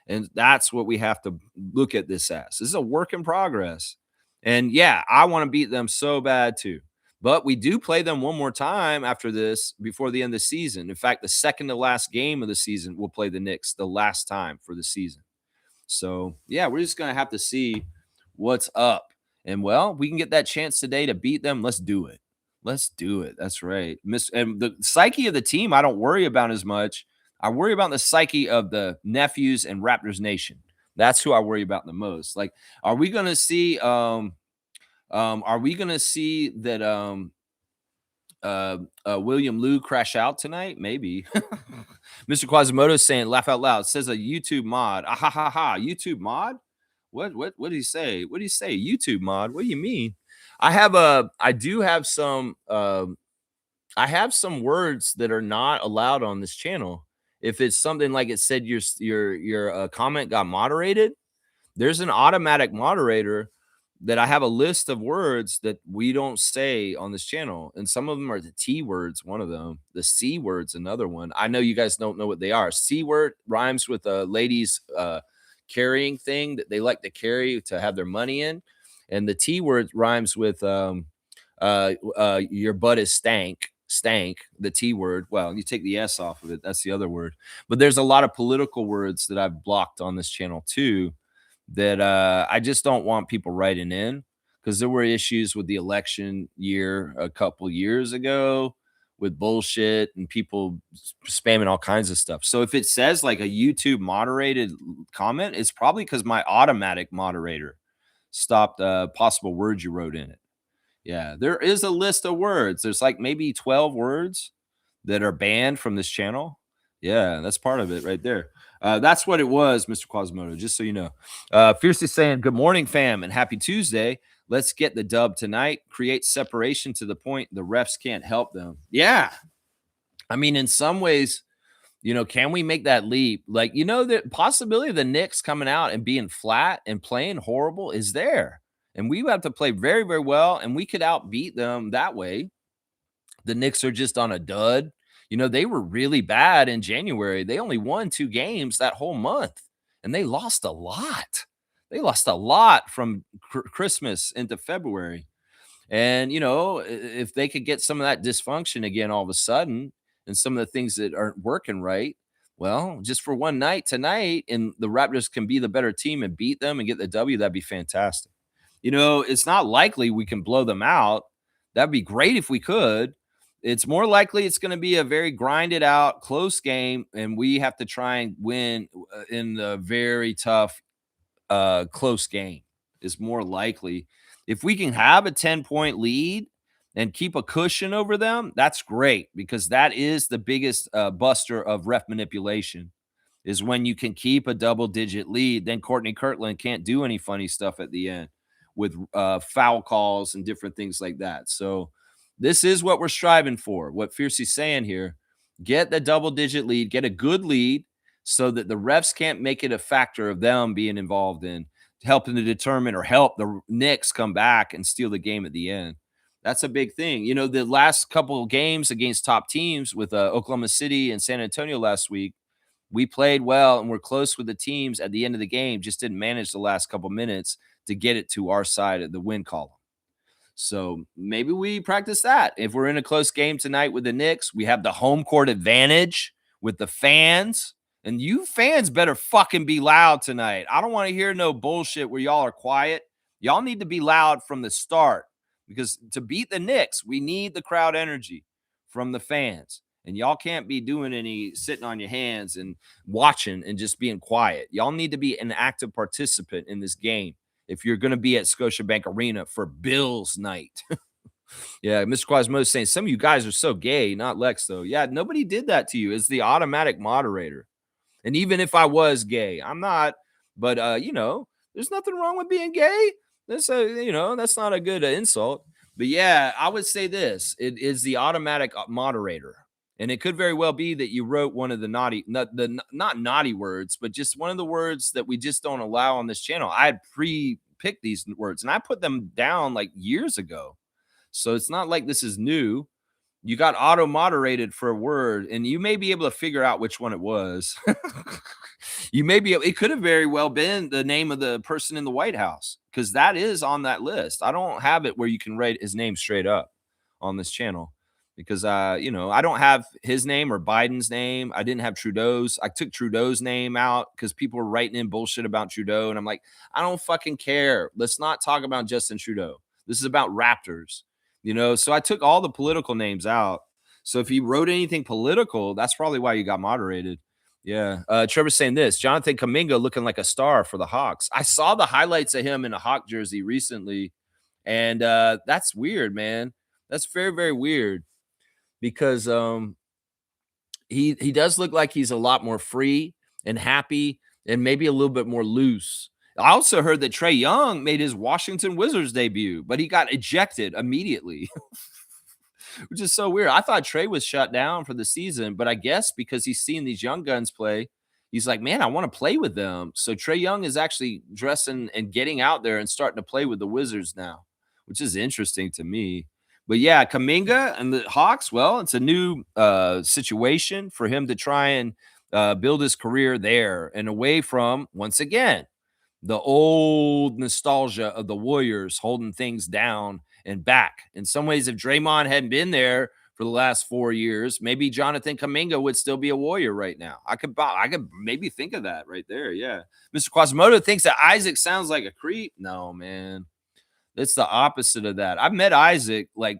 And that's what we have to look at this as. This is a work in progress. And yeah, I want to beat them so bad too. But we do play them one more time after this before the end of the season. In fact, the second to last game of the season, we'll play the Knicks the last time for the season. So yeah, we're just going to have to see what's up. And well, we can get that chance today to beat them. Let's do it. Let's do it. That's right. And the psyche of the team, I don't worry about as much. I worry about the psyche of the nephews and Raptors Nation. That's who I worry about the most. Like, are we going to see that William Liu crash out tonight? Maybe. Mr. Quasimodo saying, laugh out loud. Says a YouTube mod. Ah, ha, ha, ha. YouTube mod? What did he say? What did he say? YouTube mod? What do you mean? I have some words that are not allowed on this channel. If it's something like it said your comment got moderated, there's an automatic moderator that I have a list of words that we don't say on this channel. And some of them are the T words, one of them. The C word's another one. I know you guys don't know what they are. C word rhymes with a lady's carrying thing that they like to carry to have their money in. And the T word rhymes with your butt is stank, the T word. Well, you take the S off of it. That's the other word. But there's a lot of political words that I've blocked on this channel too that I just don't want people writing in, because there were issues with the election year a couple years ago with bullshit and people spamming all kinds of stuff. So if it says like a YouTube moderated comment, it's probably because my automatic moderator stopped possible words you wrote in it. Yeah, there is a list of words. There's like maybe 12 words that are banned from this channel. Yeah, that's part of it right there. That's what it was, Mr. Quasimodo, just so you know. Fiercely saying, good morning, fam, and happy Tuesday. Let's get the dub tonight. Create separation to the point the refs can't help them. Yeah. I mean, in some ways, can we make that leap? Like, the possibility of the Knicks coming out and being flat and playing horrible is there. And we have to play very, very well, and we could outbeat them that way. The Knicks are just on a dud. They were really bad in January. They only won 2 games that whole month, and they lost a lot. They lost a lot from Christmas into February. And, if they could get some of that dysfunction again all of a sudden and some of the things that aren't working right, well, just for one night tonight, and the Raptors can be the better team and beat them and get the W, that'd be fantastic. It's not likely we can blow them out. That'd be great if we could. It's more likely it's going to be a very grinded out, close game, and we have to try and win in the very tough, close game is more likely. If we can have a 10-point lead and keep a cushion over them, that's great, because that is the biggest buster of ref manipulation, is when you can keep a double-digit lead. Then Courtney Kirtland can't do any funny stuff at the end with foul calls and different things like that. So this is what we're striving for. What Fiercey's saying here, get the double-digit lead, get a good lead so that the refs can't make it a factor of them being involved in helping to determine or help the Knicks come back and steal the game at the end. That's a big thing. The last couple of games against top teams with Oklahoma City and San Antonio last week, we played well and we're close with the teams at the end of the game, just didn't manage the last couple minutes to get it to our side of the win column. So maybe we practice that. If we're in a close game tonight with the Knicks, we have the home court advantage with the fans. And you fans better fucking be loud tonight. I don't want to hear no bullshit where y'all are quiet. Y'all need to be loud from the start, because to beat the Knicks, we need the crowd energy from the fans. And y'all can't be doing any sitting on your hands and watching and just being quiet. Y'all need to be an active participant in this game if you're going to be at Scotiabank Arena for Bills night. Yeah, Mr. Quasimodo is saying, some of you guys are so gay, not Lex, though. Yeah, nobody did that to you. It's the automatic moderator. And even if I was gay, I'm not. But, there's nothing wrong with being gay. That's not a good insult. But, yeah, I would say this. It is the automatic moderator. And it could very well be that you wrote one of the not naughty words, but just one of the words that we just don't allow on this channel. I had pre-picked these words, and I put them down like years ago. So it's not like this is new. You got auto-moderated for a word, and you may be able to figure out which one it was. It could have very well been the name of the person in the White House, because that is on that list. I don't have it where you can write his name straight up on this channel, because, I don't have his name or Biden's name. I didn't have Trudeau's. I took Trudeau's name out because people were writing in bullshit about Trudeau, and I'm like, I don't fucking care. Let's not talk about Justin Trudeau. This is about Raptors. So I took all the political names out. So if you wrote anything political, that's probably why you got moderated. Yeah. Trevor's saying this, Jonathan Kuminga looking like a star for the Hawks. I saw the highlights of him in a Hawk jersey recently, and that's weird, man. That's very, very weird, because he does look like he's a lot more free and happy and maybe a little bit more loose. I also heard that Trae Young made his Washington Wizards debut, but he got ejected immediately, which is so weird. I thought Trae was shut down for the season, but I guess because he's seen these young guns play, he's like, man, I want to play with them. So Trae Young is actually dressing and getting out there and starting to play with the Wizards now, which is interesting to me. But yeah, Kuminga and the Hawks, well, it's a new situation for him to try and build his career there and away from, once again, the old nostalgia of the Warriors holding things down and back. In some ways, if Draymond hadn't been there for the last 4 years, maybe Jonathan Kuminga would still be a Warrior right now. I could maybe think of that right there. Yeah. Mr. Quasimodo thinks that Isaac sounds like a creep. No, man. It's the opposite of that. I've met Isaac like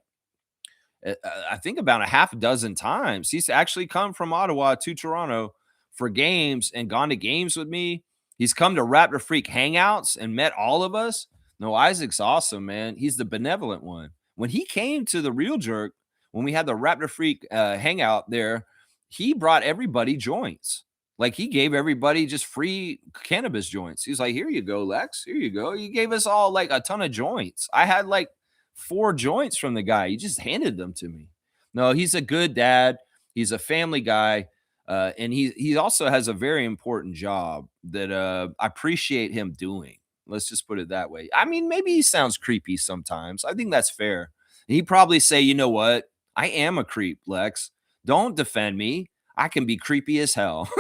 I think about a half a dozen times. He's actually come from Ottawa to Toronto for games and gone to games with me. He's come to Raptor Freak hangouts and met all of us. No, Isaac's awesome, man. He's the benevolent one. When he came to the Real Jerk, when we had the Raptor Freak hangout there, he brought everybody joints. Like, he gave everybody just free cannabis joints. He's like, "Here you go, Lex. Here you go." He gave us all, like, a ton of joints. I had, like, 4 joints from the guy. He just handed them to me. No, he's a good dad. He's a family guy, and he also has a very important job that, I appreciate him doing. Let's just put it that way. I mean, maybe he sounds creepy sometimes. I think that's fair. He'd probably say, "You know what? I am a creep, Lex. Don't defend me. I can be creepy as hell."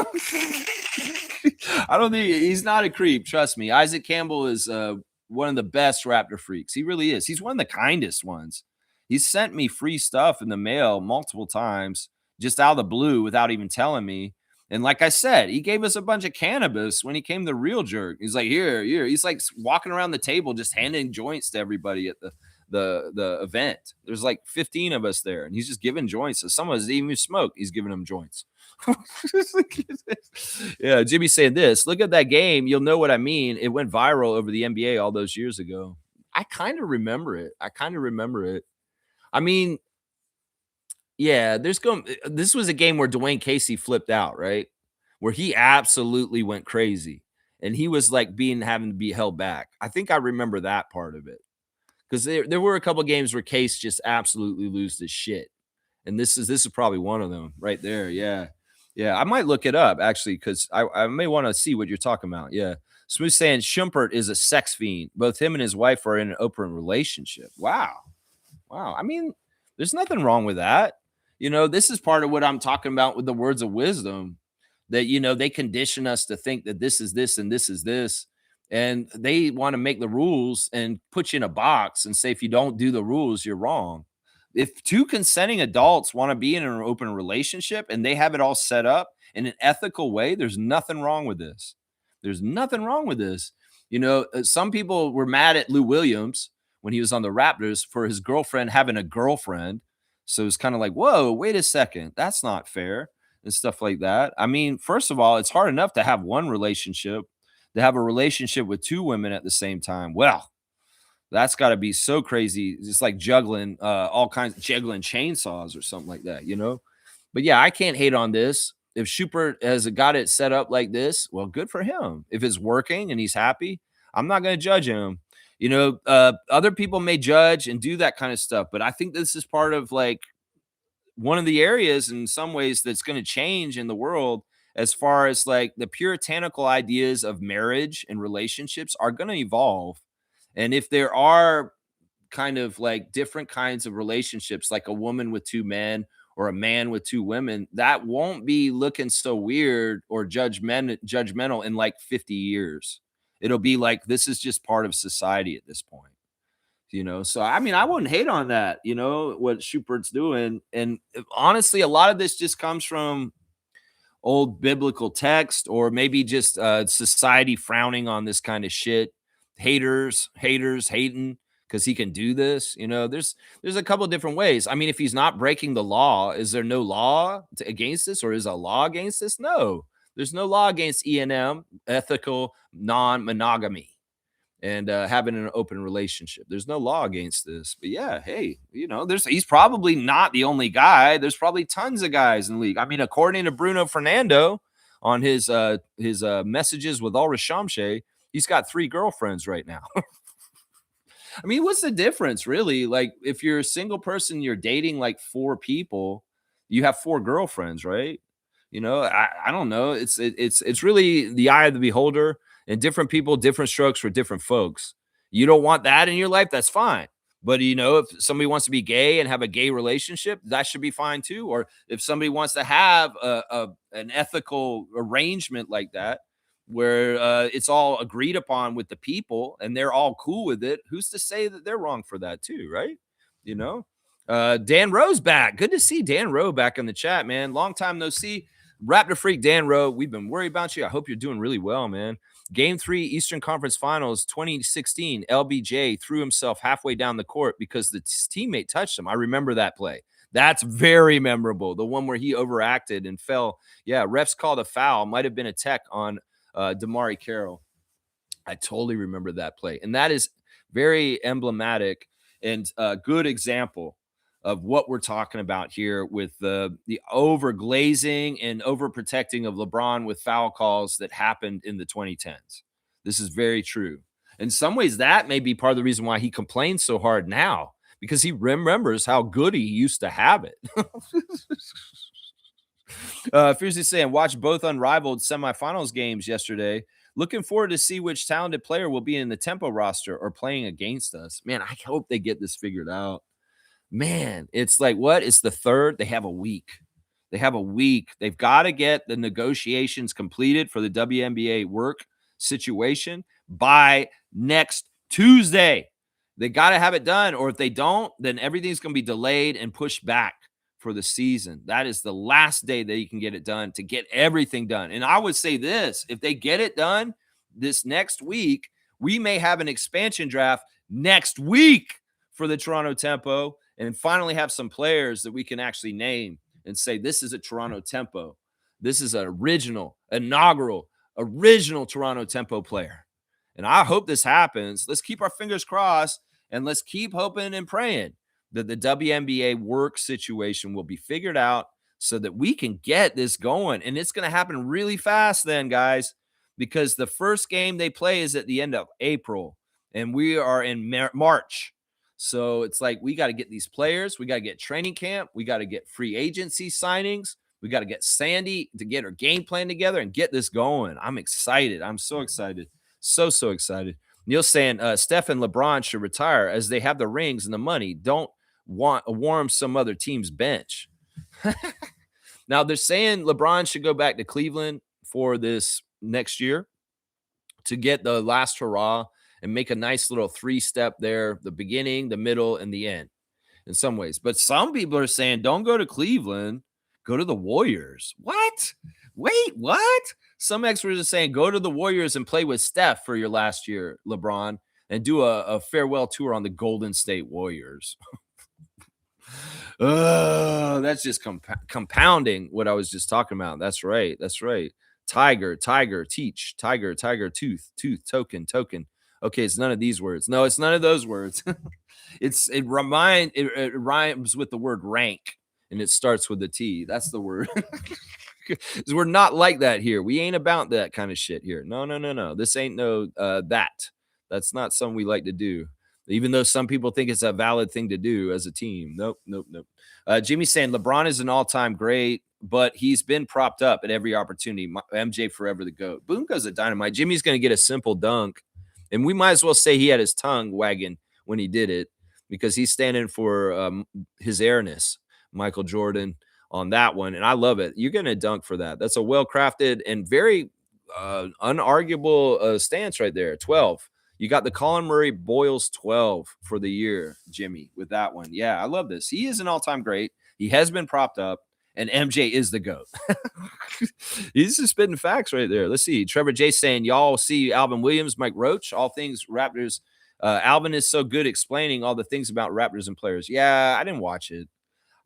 I don't think he's not a creep. Trust me. Isaac Campbell is one of the best Raptor freaks. He really is. He's one of the kindest ones. He's sent me free stuff in the mail multiple times, just out of the blue without even telling me. And like I said, he gave us a bunch of cannabis when he came the real jerk. He's like, here, here. He's like walking around the table, just handing joints to everybody at the event. There's like 15 of us there, and he's just giving joints. So someone doesn't even smoke. He's giving them joints. Yeah, Jimmy's saying this. Look at that game. You'll know what I mean. It went viral over the NBA all those years ago. I kind of remember it. I mean, yeah, this was a game where Dwayne Casey flipped out, right? Where he absolutely went crazy. And he was like having to be held back. I think I remember that part of it. Because there were a couple games where Case just absolutely lose his shit. And this is probably one of them right there. Yeah. Yeah. I might look it up actually, because I may want to see what you're talking about. Yeah. Smooth saying Schumpert is a sex fiend. Both him and his wife are in an open relationship. Wow. Wow. I mean, there's nothing wrong with that. This is part of what I'm talking about with the words of wisdom that, they condition us to think that this is this and this is this. And they want to make the rules and put you in a box and say, if you don't do the rules, you're wrong. If two consenting adults want to be in an open relationship and they have it all set up in an ethical way, there's nothing wrong with this. There's nothing wrong with this. Some people were mad at Lou Williams when he was on the Raptors for his girlfriend having a girlfriend. So it's kind of like, whoa, wait a second. That's not fair and stuff like that. I mean, first of all, it's hard enough to have one relationship. To have a relationship with 2 women at the same time. Well, that's got to be so crazy. It's like juggling juggling chainsaws or something like that. But yeah, I can't hate on this. If Schubert has got it set up like this, well, good for him. If it's working and he's happy, I'm not going to judge him. Other people may judge and do that kind of stuff, but I think this is part of like one of the areas in some ways that's going to change in the world as far as like the puritanical ideas of marriage and relationships are going to evolve. And if there are kind of like different kinds of relationships, like a woman with 2 men or a man with 2 women, that won't be looking so weird or judgmental in like 50 years. It'll be like this is just part of society at this point. So I mean, I wouldn't hate on that, what Schubert's doing. And honestly, a lot of this just comes from old biblical text, or maybe just society frowning on this kind of shit. Haters hating because he can do this. There's a couple different ways. I mean, if he's not breaking the law, is there no law against this, or is a law against this? No, there's no law against E&M, ethical non-monogamy, and having an open relationship. There's no law against this. But yeah, hey, he's probably not the only guy. There's probably tons of guys in the league. I mean, according to Bruno Fernando on his messages with Ulrich Shamshe, he's got 3 girlfriends right now. I mean, what's the difference, really? Like, if you're a single person, you're dating like 4 people, you have 4 girlfriends, right? I don't know. It's really the eye of the beholder. And different people, different strokes for different folks. You don't want that in your life, that's fine. But if somebody wants to be gay and have a gay relationship, that should be fine too. Or if somebody wants to have an ethical arrangement like that, where it's all agreed upon with the people and they're all cool with it, who's to say that they're wrong for that too, right? Dan Rowe's back. Good to see Dan Rowe back in the chat, man. Long time no see. Raptor freak Dan Rowe, we've been worried about you. I hope you're doing really well, man. Game 3 Eastern Conference Finals 2016, LBJ threw himself halfway down the court because the teammate touched him. I remember that play. That's very memorable. The one where he overacted and fell. Yeah, refs called a foul. Might have been a tech on Damari Carroll. I totally remember that play. And that is very emblematic and a good example of what we're talking about here with the over glazing and over protecting of LeBron with foul calls that happened in the 2010s. This is very true. In some ways, that may be part of the reason why he complains so hard now, because he remembers how good he used to have it. Fiercely saying, watch both unrivaled semifinals games yesterday. Looking forward to see which talented player will be in the tempo roster or playing against us. Man, I hope they get this figured out. Man, it's like, what? It's the third. They have a week. They have a week. They've got to get the negotiations completed for the WNBA work situation by next Tuesday. They got to have it done, or if they don't, then everything's going to be delayed and pushed back for the season. That is the last day that you can get it done to get everything done. And I would say this, if they get it done this next week, we may have an expansion draft next week for the Toronto Tempo and finally have some players that we can actually name and say, this is a Toronto Tempo. This is an inaugural Toronto Tempo player. And I hope this happens. Let's keep our fingers crossed and let's keep hoping and praying that the WNBA work situation will be figured out so that we can get this going. And it's going to happen really fast then, guys, because the first game they play is at the end of April and we are in March. So it's like we got to get these players. We got to get training camp. We got to get free agency signings. We got to get Sandy to get her game plan together and get this going. I'm excited. I'm so excited. So excited. Neil's saying Steph and LeBron should retire as they have the rings and the money. Don't warm some other team's bench. Now they're saying LeBron should go back to Cleveland for this next year to get the last hurrah and make a nice little 3-step there, the beginning, the middle, and the end in some ways. But some people are saying, don't go to Cleveland, go to the Warriors. What? Wait, what? Some experts are saying, go to the Warriors and play with Steph for your last year, LeBron, and do a farewell tour on the Golden State Warriors. That's just compounding what I was just talking about. That's right. Tiger, teach, tiger, tooth, token. Okay, it's none of these words. No, it's none of those words. It rhymes with the word rank, and it starts with a T. That's the word. We're not like that here. We ain't about that kind of shit here. No. This ain't that. That's not something we like to do. Even though some people think it's a valid thing to do as a team. Nope. Jimmy's saying LeBron is an all-time great, but he's been propped up at every opportunity. MJ forever the GOAT. Boom goes the dynamite. Jimmy's going to get a simple dunk. And we might as well say he had his tongue wagging when he did it because he's standing for his airness, Michael Jordan, on that one. And I love it. You're going to dunk for that. That's a well-crafted and very unarguable stance right there. 12. You got the Colin Murray-Boyles 12 for the year, Jimmy, with that one. Yeah, I love this. He is an all-time great. He has been propped up. And MJ is the GOAT. He's just spitting facts right there. Let's see. Trevor J saying, y'all see Alvin Williams, Mike Roach, all things Raptors. Alvin is so good explaining all the things about Raptors and players. Yeah, I didn't watch it.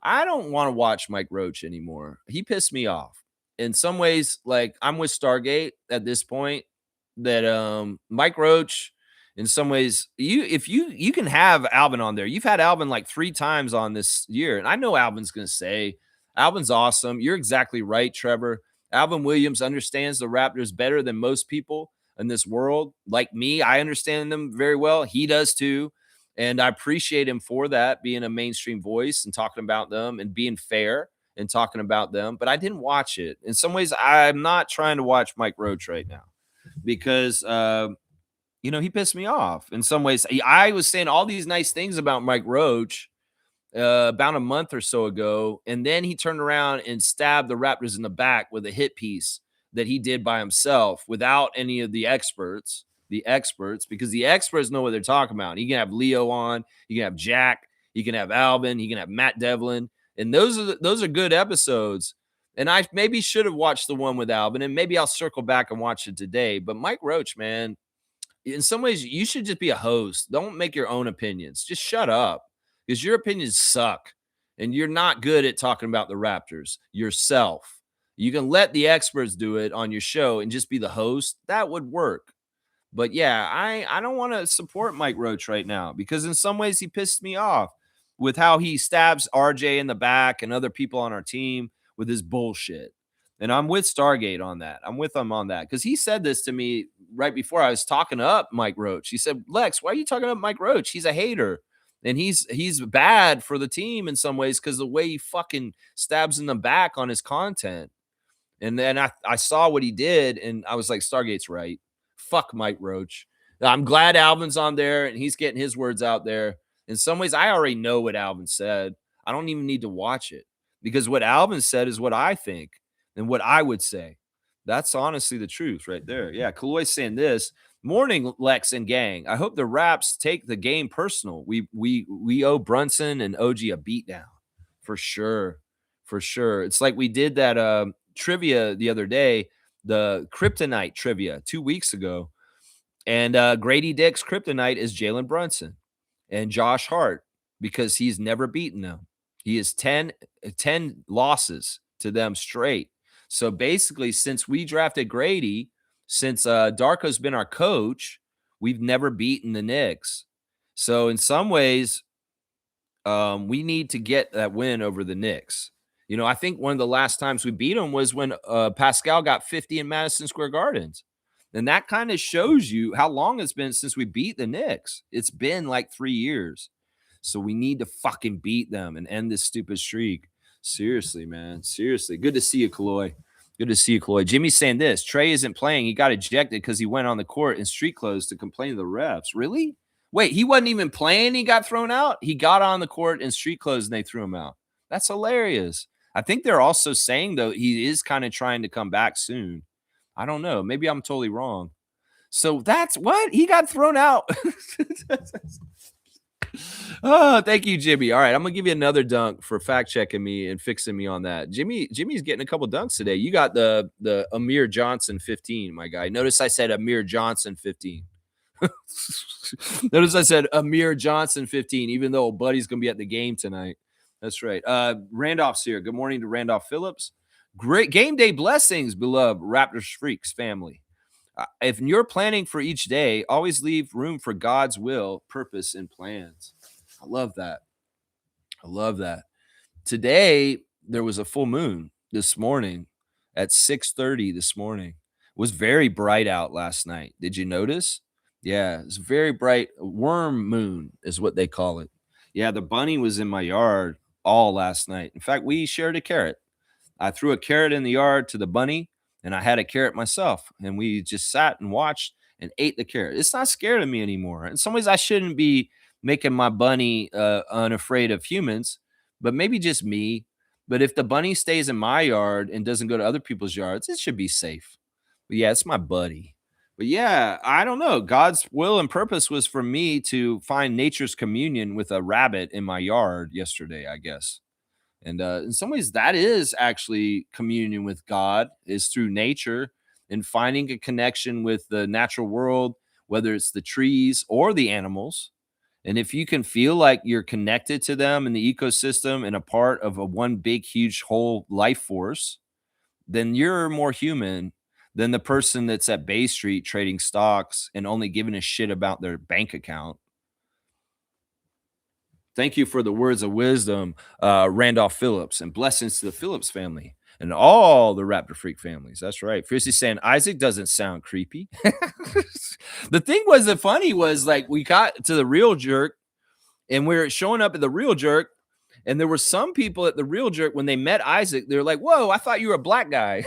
I don't want to watch Mike Roach anymore. He pissed me off. In some ways, like I'm with Stargate at this point, that Mike Roach, in some ways, if you can have Alvin on there. You've had Alvin like 3 times on this year. And I know Alvin's going to say, Alvin's awesome. You're exactly right, Trevor. Alvin Williams understands the Raptors better than most people in this world. Like me, I understand them very well. He does too. And I appreciate him for that, being a mainstream voice and talking about them and being fair and talking about them. But I didn't watch it. In some ways, I'm not trying to watch Mike Roach right now because, he pissed me off. In some ways, I was saying all these nice things about Mike Roach about a month or so ago, and then he turned around and stabbed the Raptors in the back with a hit piece that he did by himself without any of the experts, because the experts know what they're talking about. You can have Leo on, you can have Jack, you can have Alvin, you can have Matt Devlin, and those are good episodes. And I maybe should have watched the one with Alvin, and maybe I'll circle back and watch it today. But Mike Roach, man, in some ways, you should just be a host. Don't make your own opinions. Just shut up. Because your opinions suck and you're not good at talking about the Raptors yourself. You can let the experts do it on your show and just be the host. That would work. But yeah, I don't want to support Mike Roach right now because in some ways he pissed me off. with how he stabs RJ in the back and other people on our team with his bullshit. And I'm with Stargate on that. I'm with him on that because he said this to me right before I was talking up Mike Roach. He said, Lex, why are you talking up Mike Roach? He's a hater. And he's bad for the team in some ways because the way he fucking stabs in the back on his content. And then I saw what he did, and I was like, Stargate's right. Fuck Mike Roach. I'm glad Alvin's on there, and he's getting his words out there. In some ways, I already know what Alvin said. I don't even need to watch it because what Alvin said is what I think and what I would say. That's honestly the truth right there. Yeah, Kaloy's saying this. Morning, Lex and gang. I hope the Raps take the game personal. We owe Brunson and OG a beatdown for sure. For sure. It's like we did that trivia the other day, the kryptonite trivia 2 weeks ago. And Grady Dick's kryptonite is Jalen Brunson and Josh Hart because he's never beaten them. He is 10 losses to them straight. So basically, since we drafted Grady, since Darko's been our coach, we've never beaten the Knicks. So in some ways, we need to get that win over the Knicks. You know, I think one of the last times we beat them was when Pascal got 50 in Madison Square Gardens. And that kind of shows you how long it's been since we beat the Knicks. It's been like 3 years. So we need to fucking beat them and end this stupid streak. Seriously, man. Seriously. Good to see you, Kaloy. Good to see you, Kaloy. Jimmy's saying this. Trey isn't playing. He got ejected because he went on the court in street clothes to complain to the refs. Really? Wait, he wasn't even playing. He got thrown out. He got on the court in street clothes and they threw him out. That's hilarious. I think they're also saying, though, he is kind of trying to come back soon. I don't know. Maybe I'm totally wrong. So that's what he got thrown out. Oh, thank you, Jimmy. All right, I'm gonna give you another dunk for fact checking me and fixing me on that. Jimmy's getting a couple dunks today. You got the Amir Johnson 15, my guy. Notice I said Amir Johnson 15. Notice I said Amir Johnson 15, even though Buddy's gonna be at the game tonight. That's right. Randolph's here. Good morning to Randolph Phillips. Great game day blessings, beloved Raptors Freaks family. If you're planning for each day, always leave room for God's will, purpose, and plans. I love that. I love that. Today, there was a full moon this morning at 6:30 this morning. It was very bright out last night. Did you notice? Yeah, it's very bright. Worm moon is what they call it. Yeah, the bunny was in my yard all last night. In fact, we shared a carrot. I threw a carrot in the yard to the bunny, and I had a carrot myself, and we just sat and watched and ate the carrot. It's not scared of me anymore. In some ways, I shouldn't be making my bunny unafraid of humans, but maybe just me. But if the bunny stays in my yard and doesn't go to other people's yards, it should be safe. But yeah, it's my buddy. But yeah, I don't know. God's will and purpose was for me to find nature's communion with a rabbit in my yard yesterday, I guess. And in some ways, that is actually communion with God, is through nature and finding a connection with the natural world, whether it's the trees or the animals. And if you can feel like you're connected to them in the ecosystem and a part of a one big, huge whole life force, then you're more human than the person that's at Bay Street trading stocks and only giving a shit about their bank account. Thank you for the words of wisdom, Randolph Phillips, and blessings to the Phillips family and all the Raptor Freak families. That's right. Fiercely saying Isaac doesn't sound creepy. The thing was, the funny was, like, we got to the Real Jerk and we are showing up at the Real Jerk, and there were some people at the Real Jerk when they met Isaac, they're like, whoa, I thought you were a black guy.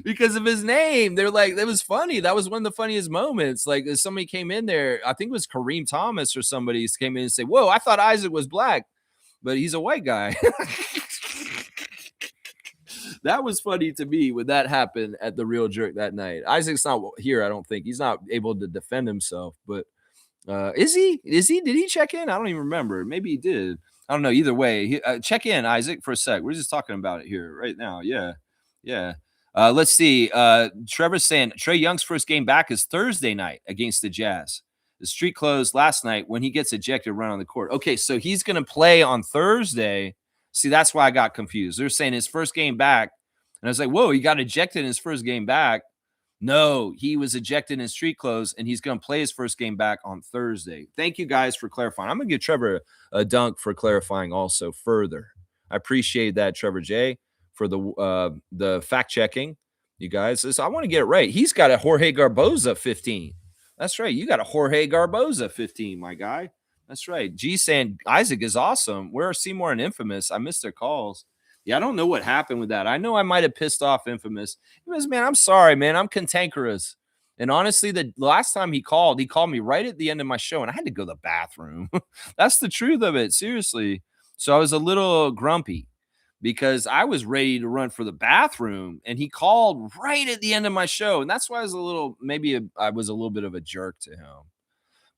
Because of his name. They're like, that was funny. That was one of the funniest moments. Like, if somebody came in there, I think it was Kareem Thomas or somebody came in and said, whoa, I thought Isaac was black, but he's a white guy. That was funny to me when that happened at the Real Jerk that night. Isaac's not here, I don't think. He's not able to defend himself, but is he? Did he check in? I don't even remember. Maybe he did. I don't know. Either way, check in, Isaac, for a sec. We're just talking about it here right now. Yeah. Let's see. Trevor's saying Trae Young's first game back is Thursday night against the Jazz. The street closed last night when he gets ejected run on the court. Okay, so he's going to play on Thursday. See, that's why I got confused. They're saying his first game back. And I was like, whoa, he got ejected in his first game back. No, he was ejected in street clothes, and he's going to play his first game back on Thursday. Thank you guys for clarifying. I'm going to give Trevor a dunk for clarifying also further. I appreciate that, Trevor J, for the fact checking. You guys, I want to get it right. He's got a Jorge Garboza 15. That's right. You got a Jorge Garboza 15, my guy. That's right. G saying Isaac is awesome. Where are Seymour and Infamous? I missed their calls. Yeah, I don't know what happened with that. I know I might have pissed off Infamous. Infamous, man, I'm sorry, man. I'm cantankerous. And honestly, the last time he called me right at the end of my show, and I had to go to the bathroom. That's the truth of it, seriously. So I was a little grumpy because I was ready to run for the bathroom, and he called right at the end of my show. And that's why I was I was a little bit of a jerk to him.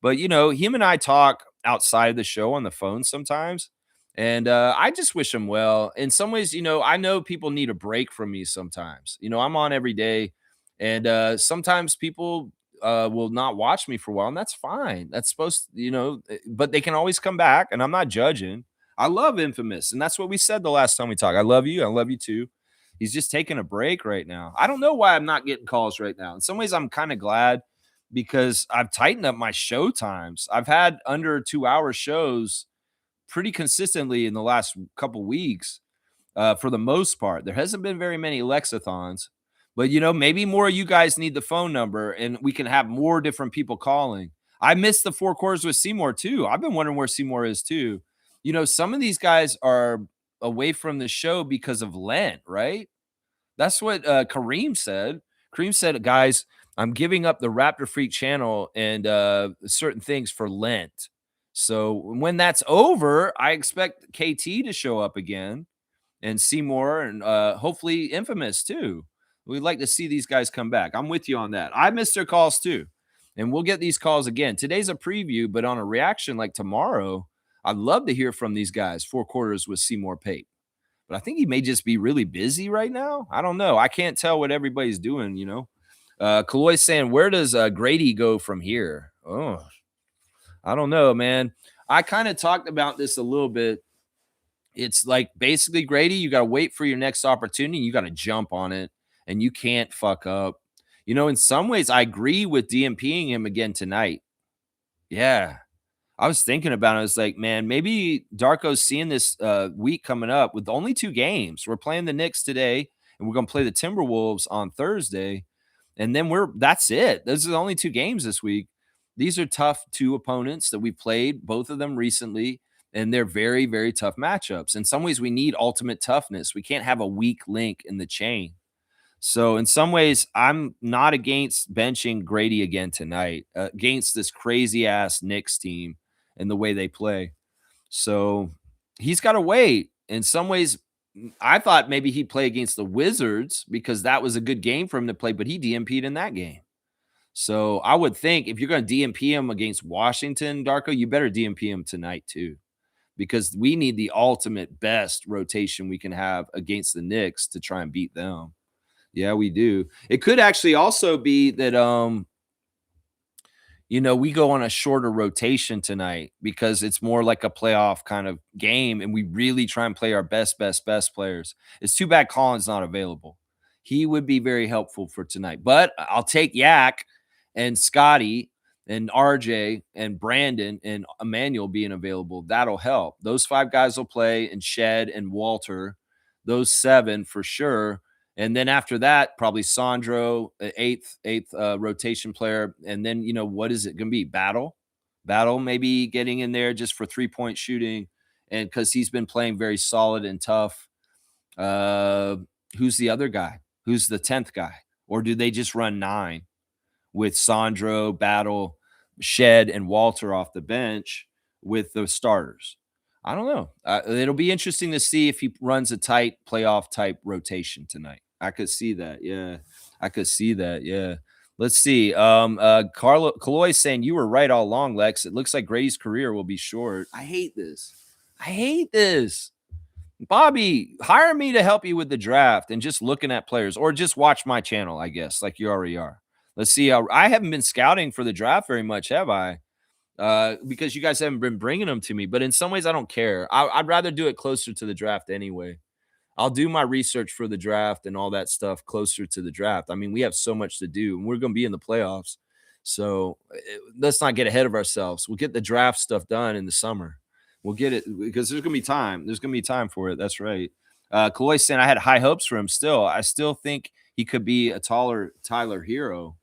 But, him and I talk outside of the show on the phone sometimes. And I just wish him well. In some ways, I know people need a break from me sometimes. I'm on every day. And sometimes people will not watch me for a while. And that's fine. That's supposed to, but they can always come back. And I'm not judging. I love Infamous. And that's what we said the last time we talked. I love you. I love you too. He's just taking a break right now. I don't know why I'm not getting calls right now. In some ways, I'm kind of glad because I've tightened up my show times. I've had under 2-hour shows pretty consistently in the last couple weeks, for the most part. There hasn't been very many Lexathons, but maybe more of you guys need the phone number and we can have more different people calling. I missed the 4 quarters with Seymour too. I've been wondering where Seymour is too. Some of these guys are away from the show because of Lent, right? That's what Kareem said. Kareem said, guys, I'm giving up the Raptor Freak channel and certain things for Lent. So when that's over, I expect KT to show up again and Seymour and hopefully Infamous too. We'd like to see these guys come back. I'm with you on that. I missed their calls too. And we'll get these calls again. Today's a preview, but on a reaction like tomorrow, I'd love to hear from these guys. 4 quarters with Seymour Pape. But I think he may just be really busy right now. I don't know. I can't tell what everybody's doing, Kaloy's saying, where does Grady go from here? Oh, I don't know, man. I kind of talked about this a little bit. It's like basically, Grady, you got to wait for your next opportunity. You got to jump on it, and you can't fuck up. In some ways, I agree with DMPing him again tonight. Yeah. I was thinking about it. I was like, man, maybe Darko's seeing this week coming up with only 2 games. We're playing the Knicks today, and we're going to play the Timberwolves on Thursday. And then that's it. Those are the only 2 games this week. These are tough 2 opponents that we played, both of them recently, and they're very, very tough matchups. In some ways, we need ultimate toughness. We can't have a weak link in the chain. So in some ways, I'm not against benching Grady again tonight against this crazy ass Knicks team and the way they play. So he's got to wait. In some ways, I thought maybe he'd play against the Wizards because that was a good game for him to play, but he DMP'd in that game. So I would think if you're going to DMP him against Washington, Darko, you better DMP him tonight too, because we need the ultimate best rotation we can have against the Knicks to try and beat them. Yeah, we do. It could actually also be that, we go on a shorter rotation tonight because it's more like a playoff kind of game, and we really try and play our best players. It's too bad Colin's not available. He would be very helpful for tonight. But I'll take Yak and Scotty and RJ and Brandon and Emmanuel being available. That'll help. Those 5 guys will play, and Shed and Walter, those 7 for sure. And then after that, probably Sandro, eighth rotation player. And then, what is it going to be? Battle maybe getting in there just for 3-point shooting. And because he's been playing very solid and tough. Who's the other guy? Who's the 10th guy? Or do they just run 9 with Sandro, Battle, Shed, and Walter off the bench with the starters? I don't know. It'll be interesting to see if he runs a tight playoff type rotation tonight. I could see that. Yeah. I could see that. Yeah. Let's see. Kaloy saying you were right all along, Lex. It looks like Grady's career will be short. I hate this. Bobby, hire me to help you with the draft and just looking at players, or just watch my channel, I guess, like you already are. Let's see. I haven't been scouting for the draft very much, have I? Because you guys haven't been bringing them to me. But in some ways, I don't care. I'd rather do it closer to the draft anyway. I'll do my research for the draft and all that stuff closer to the draft. I mean, we have so much to do, and we're going to be in the playoffs. So let's not get ahead of ourselves. We'll get the draft stuff done in the summer. We'll get it because there's going to be time. There's going to be time for it. That's right. Kaloy saying I had high hopes for him still. I still think he could be a taller Tyler Hero.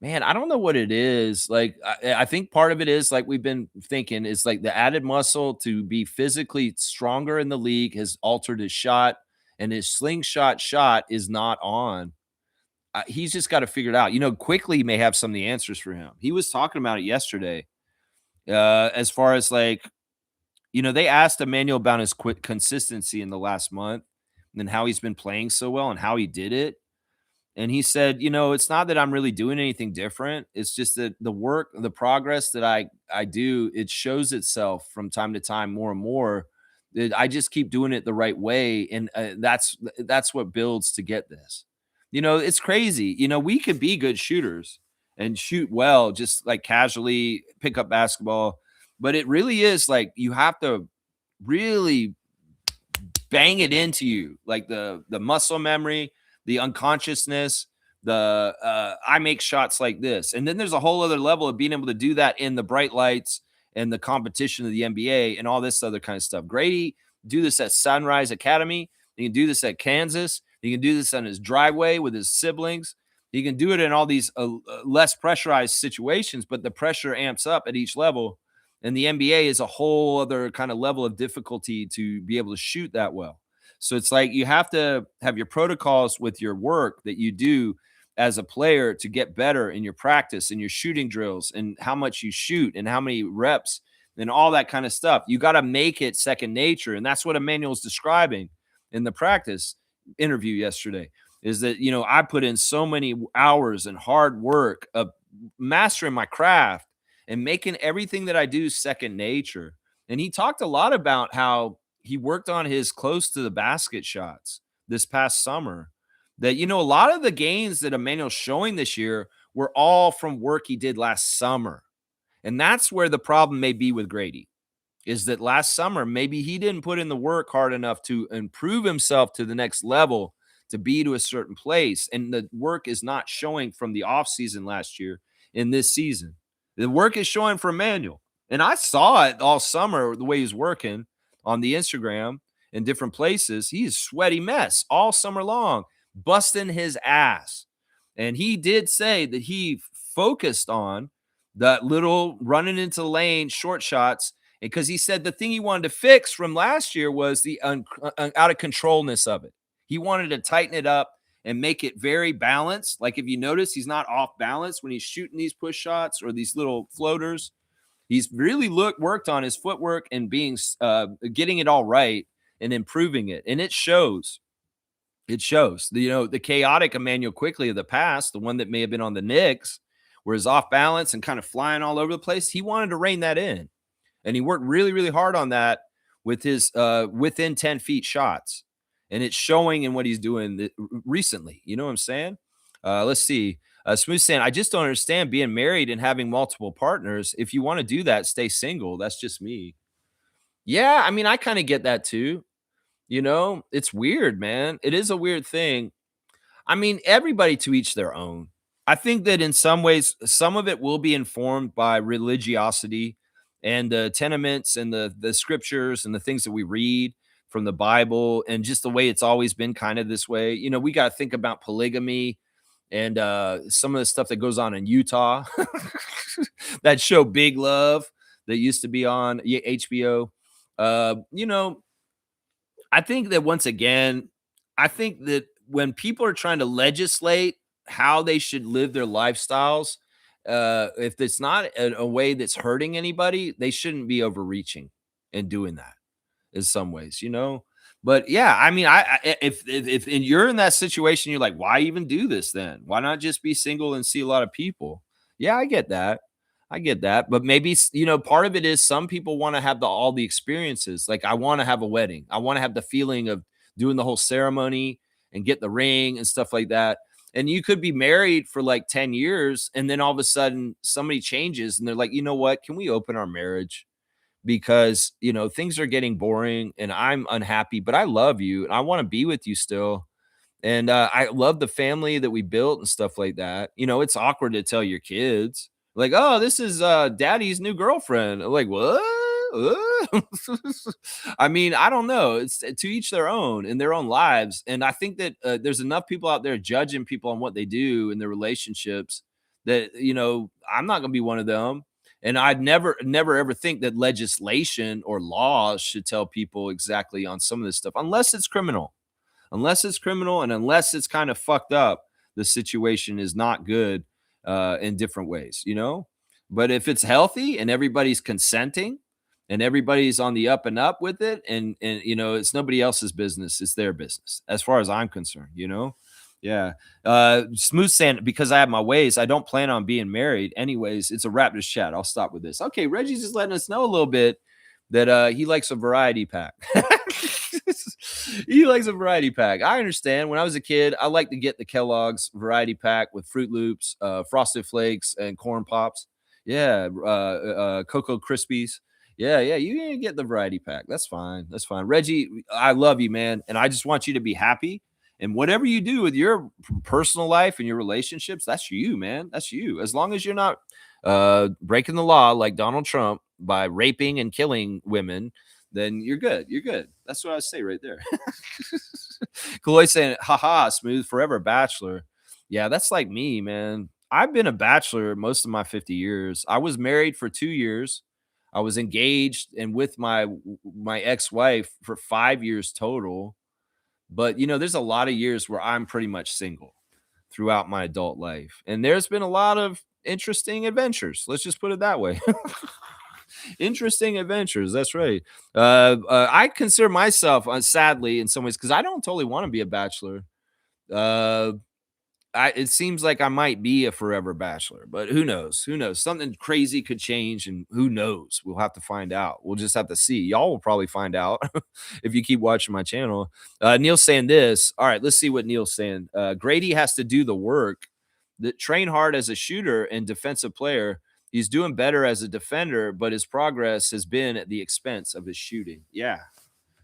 Man, I don't know what it is. Like, I think part of it is like we've been thinking is like the added muscle to be physically stronger in the league has altered his shot, and his slingshot shot is not on. He's just got to figure it out. Quickly may have some of the answers for him. He was talking about it yesterday. As far as like, they asked Emmanuel about his quick consistency in the last month and how he's been playing so well and how he did it. And he said, it's not that I'm really doing anything different. It's just that the work, the progress that I do, it shows itself from time to time more and more. That I just keep doing it the right way, and that's what builds to get this. It's crazy. We could be good shooters and shoot well, just like casually pick up basketball, but it really is like you have to really bang it into you, like the muscle memory, the unconsciousness, the I make shots like this. And then there's a whole other level of being able to do that in the bright lights and the competition of the NBA and all this other kind of stuff. Grady do this at Sunrise Academy. He can do this at Kansas. He can do this on his driveway with his siblings. He can do it in all these less pressurized situations, but the pressure amps up at each level. And the NBA is a whole other kind of level of difficulty to be able to shoot that well. So it's like you have to have your protocols with your work that you do as a player to get better in your practice and your shooting drills and how much you shoot and how many reps and all that kind of stuff. You got to make it second nature. And that's what Emmanuel's describing in the practice interview yesterday is that, I put in so many hours and hard work of mastering my craft and making everything that I do second nature. And he talked a lot about how he worked on his close to the basket shots this past summer. That, a lot of the gains that Emmanuel's showing this year were all from work he did last summer. And that's where the problem may be with Grady, is that last summer, maybe he didn't put in the work hard enough to improve himself to the next level to be to a certain place. And the work is not showing from the offseason last year in this season. The work is showing for Emmanuel. And I saw it all summer, the way he's working on the Instagram in different places. He's a sweaty mess all summer long, busting his ass. And he did say that he focused on that little running into the lane, short shots, because he said the thing he wanted to fix from last year was the out of controlness of it. He wanted to tighten it up and make it very balanced. Like if you notice, he's not off balance when he's shooting these push shots or these little floaters. He's really worked on his footwork and being getting it all right and improving it. And it shows. It shows. The chaotic Emmanuel Quickly of the past, the one that may have been on the Knicks, where he's off balance and kind of flying all over the place. He wanted to rein that in. And he worked really, really hard on that with his within 10 feet shots. And it's showing in what he's doing recently. You know what I'm saying? Let's see. Smooth saying, I just don't understand being married and having multiple partners. If you want to do that, stay single. That's just me. Yeah, I mean, I kind of get that too. It's weird, man. It is a weird thing. I mean, everybody to each their own. I think that in some ways, some of it will be informed by religiosity and the tenements and the scriptures and the things that we read from the Bible and just the way it's always been kind of this way. We got to think about polygamy and some of the stuff that goes on in Utah. That show Big Love that used to be on HBO. I think that once again, I think that when people are trying to legislate how they should live their lifestyles, if it's not a way that's hurting anybody, they shouldn't be overreaching and doing that in some ways, But yeah, I mean, if you're in that situation, you're like, why even do this then? Why not just be single and see a lot of people? Yeah, I get that. But maybe, part of it is some people want to have all the experiences. Like I want to have a wedding. I want to have the feeling of doing the whole ceremony and get the ring and stuff like that. And you could be married for like 10 years and then all of a sudden somebody changes and they're like, you know what? Can we open our marriage? because, things are getting boring and I'm unhappy, but I love you and I want to be with you still. And I love the family that we built and stuff like that. It's awkward to tell your kids, like, "Oh, this is daddy's new girlfriend." Like, "What? What?" I mean, I don't know. It's to each their own in their own lives. And I think that there's enough people out there judging people on what they do in their relationships that, I'm not going to be one of them. And I'd never ever think that legislation or laws should tell people exactly on some of this stuff, unless it's criminal and unless it's kind of fucked up. The situation is not good in different ways. But if it's healthy and everybody's consenting and everybody's on the up and up with it, and it's nobody else's business, it's their business as far as I'm concerned. Yeah. Smooth saying, because I have my ways, I don't plan on being married anyways. It's a Raptors chat. I'll stop with this. Okay, Reggie's just letting us know a little bit that he likes a variety pack. He likes a variety pack. I understand. When I was a kid, I liked to get the Kellogg's variety pack with Fruit Loops, Frosted Flakes, and Corn Pops. Yeah, Cocoa Krispies. Yeah, yeah. You can get the variety pack. That's fine. That's fine. Reggie, I love you, man, and I just want you to be happy. And whatever you do with your personal life and your relationships, that's you, man. That's you. As long as you're not breaking the law like Donald Trump by raping and killing women, then you're good. You're good. That's what I say right there. Kaloy saying, haha, smooth forever bachelor. Yeah, that's like me, man. I've been a bachelor most of my 50 years. I was married for 2 years. I was engaged and with my ex-wife for 5 years total. But there's a lot of years where I'm pretty much single throughout my adult life. And there's been a lot of interesting adventures. Let's just put it that way. Interesting adventures. That's right. I consider myself, sadly, in some ways, because I don't totally want to be a bachelor. Uh, it seems like I might be a forever bachelor, but who knows? Who knows? Something crazy could change, and who knows? We'll have to find out. We'll just have to see. Y'all will probably find out if you keep watching my channel. Neil's saying this. All right, let's see what Neil's saying. Grady has to do the work. That train hard as a shooter and defensive player. He's doing better as a defender, but his progress has been at the expense of his shooting. Yeah,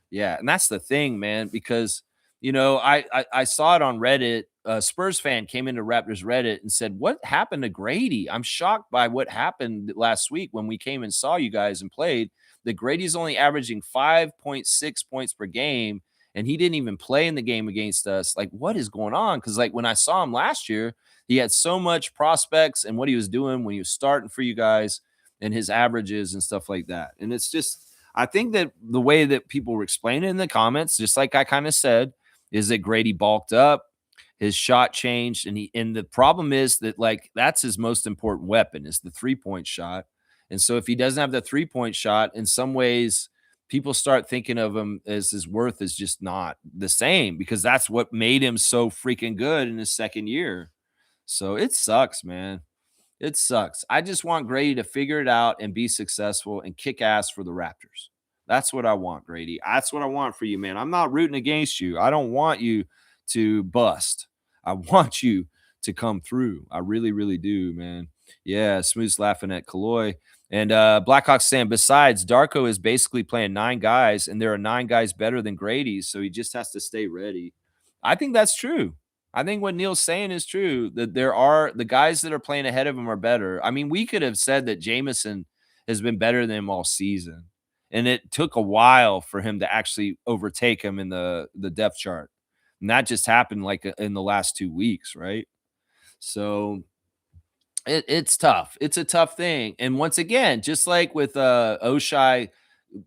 yeah, and that's the thing, man, because I saw it on Reddit. A Spurs fan came into Raptors Reddit and said, "What happened to Grady? I'm shocked by what happened last week when we came and saw you guys and played. That Grady's only averaging 5.6 points per game, and he didn't even play in the game against us. Like, what is going on? Because like when I saw him last year, he had so much prospects and what he was doing when he was starting for you guys and his averages and stuff like that. And it's just, I think that the way that people were explaining in the comments, just like I kind of said, is that Grady bulked up, his shot changed, and the problem is that like that's his most important weapon is the 3-point shot. And so if he doesn't have the 3-point shot, in some ways, people start thinking of him as his worth is just not the same because that's what made him so freaking good in his second year. So it sucks, man. It sucks. I just want Grady to figure it out and be successful and kick ass for the Raptors. That's what I want, Grady. That's what I want for you, man. I'm not rooting against you. I don't want you to bust. I want you to come through. I really, really do, man. Yeah, Smooth's laughing at Kaloy. And Blackhawks saying, besides, Darko is basically playing 9 guys, and there are 9 guys better than Grady, so he just has to stay ready. I think that's true. I think what Neil's saying is true, that there are the guys that are playing ahead of him are better. I mean, we could have said that Jameson has been better than him all season, and it took a while for him to actually overtake him in the depth chart. And that just happened like in the last 2 weeks, right? So it's tough. It's a tough thing. And once again, just like with Oshai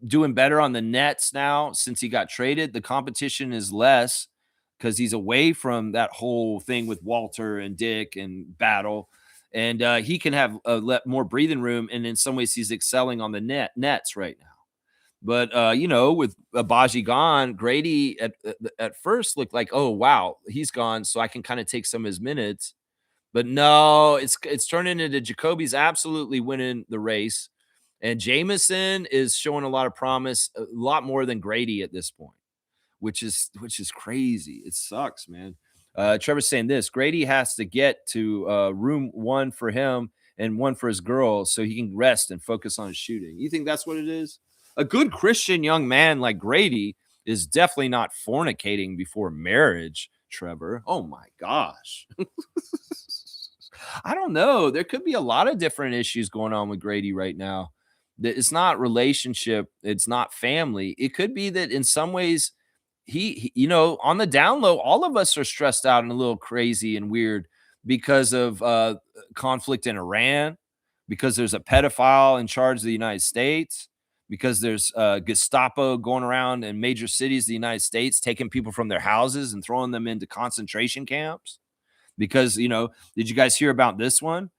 doing better on the Nets now since he got traded, the competition is less because he's away from that whole thing with Walter and Dick and Battle. And he can have more breathing room. And in some ways, he's excelling on the Nets right now. But with Abaji gone, Grady at first looked like, oh wow, he's gone, so I can kind of take some of his minutes. But no, it's turning into Jacoby's absolutely winning the race, and Jameson is showing a lot of promise, a lot more than Grady at this point, which is crazy. It sucks, man. Trevor's saying this: Grady has to get to room 1 for him and one for his girl so he can rest and focus on his shooting. You think that's what it is? A good Christian young man like Grady is definitely not fornicating before marriage, Trevor. Oh my gosh. I don't know. There could be a lot of different issues going on with Grady right now. It's not relationship, it's not family. It could be that in some ways on the down low, all of us are stressed out and a little crazy and weird because of conflict in Iran, because there's a pedophile in charge of the United States, because there's Gestapo going around in major cities of the United States, taking people from their houses and throwing them into concentration camps. Because, did you guys hear about this one?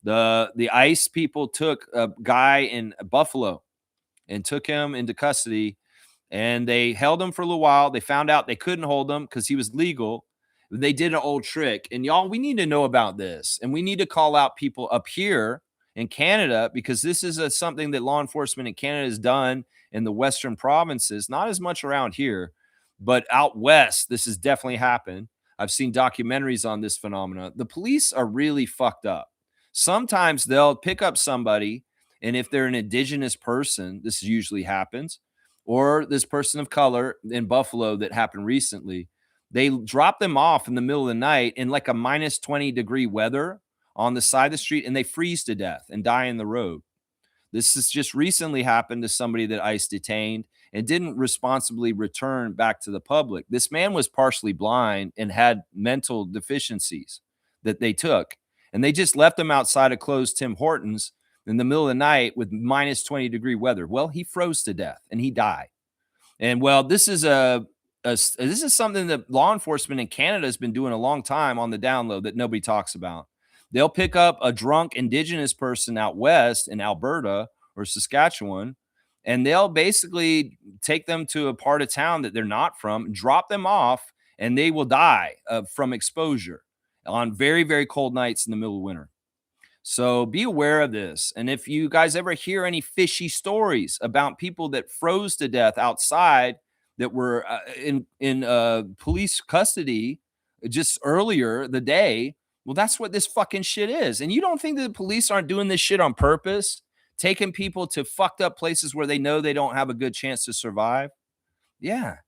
The ICE people took a guy in Buffalo and took him into custody, and they held him for a little while. They found out they couldn't hold him because he was legal. They did an old trick. And y'all, we need to know about this. And we need to call out people up here in Canada, because this is something that law enforcement in Canada has done in the Western provinces, not as much around here, but out West, this has definitely happened. I've seen documentaries on this phenomena. The police are really fucked up. Sometimes they'll pick up somebody, and if they're an indigenous person, this usually happens, or this person of color in Buffalo that happened recently, they drop them off in the middle of the night in like a minus 20-degree weather on the side of the street, and they freeze to death and die in the road. This has just recently happened to somebody that ICE detained and didn't responsibly return back to the public. This man was partially blind and had mental deficiencies that they took, and they just left him outside a closed Tim Hortons in the middle of the night with minus 20-degree weather. Well, he froze to death and he died. And well, this is something that law enforcement in Canada has been doing a long time on the down low that nobody talks about. They'll pick up a drunk indigenous person out west in Alberta or Saskatchewan, and they'll basically take them to a part of town that they're not from, drop them off, and they will die from exposure on very, very cold nights in the middle of winter. So be aware of this. And if you guys ever hear any fishy stories about people that froze to death outside that were in police custody just earlier the day, well, that's what this fucking shit is. And you don't think that the police aren't doing this shit on purpose, taking people to fucked up places where they know they don't have a good chance to survive? Yeah,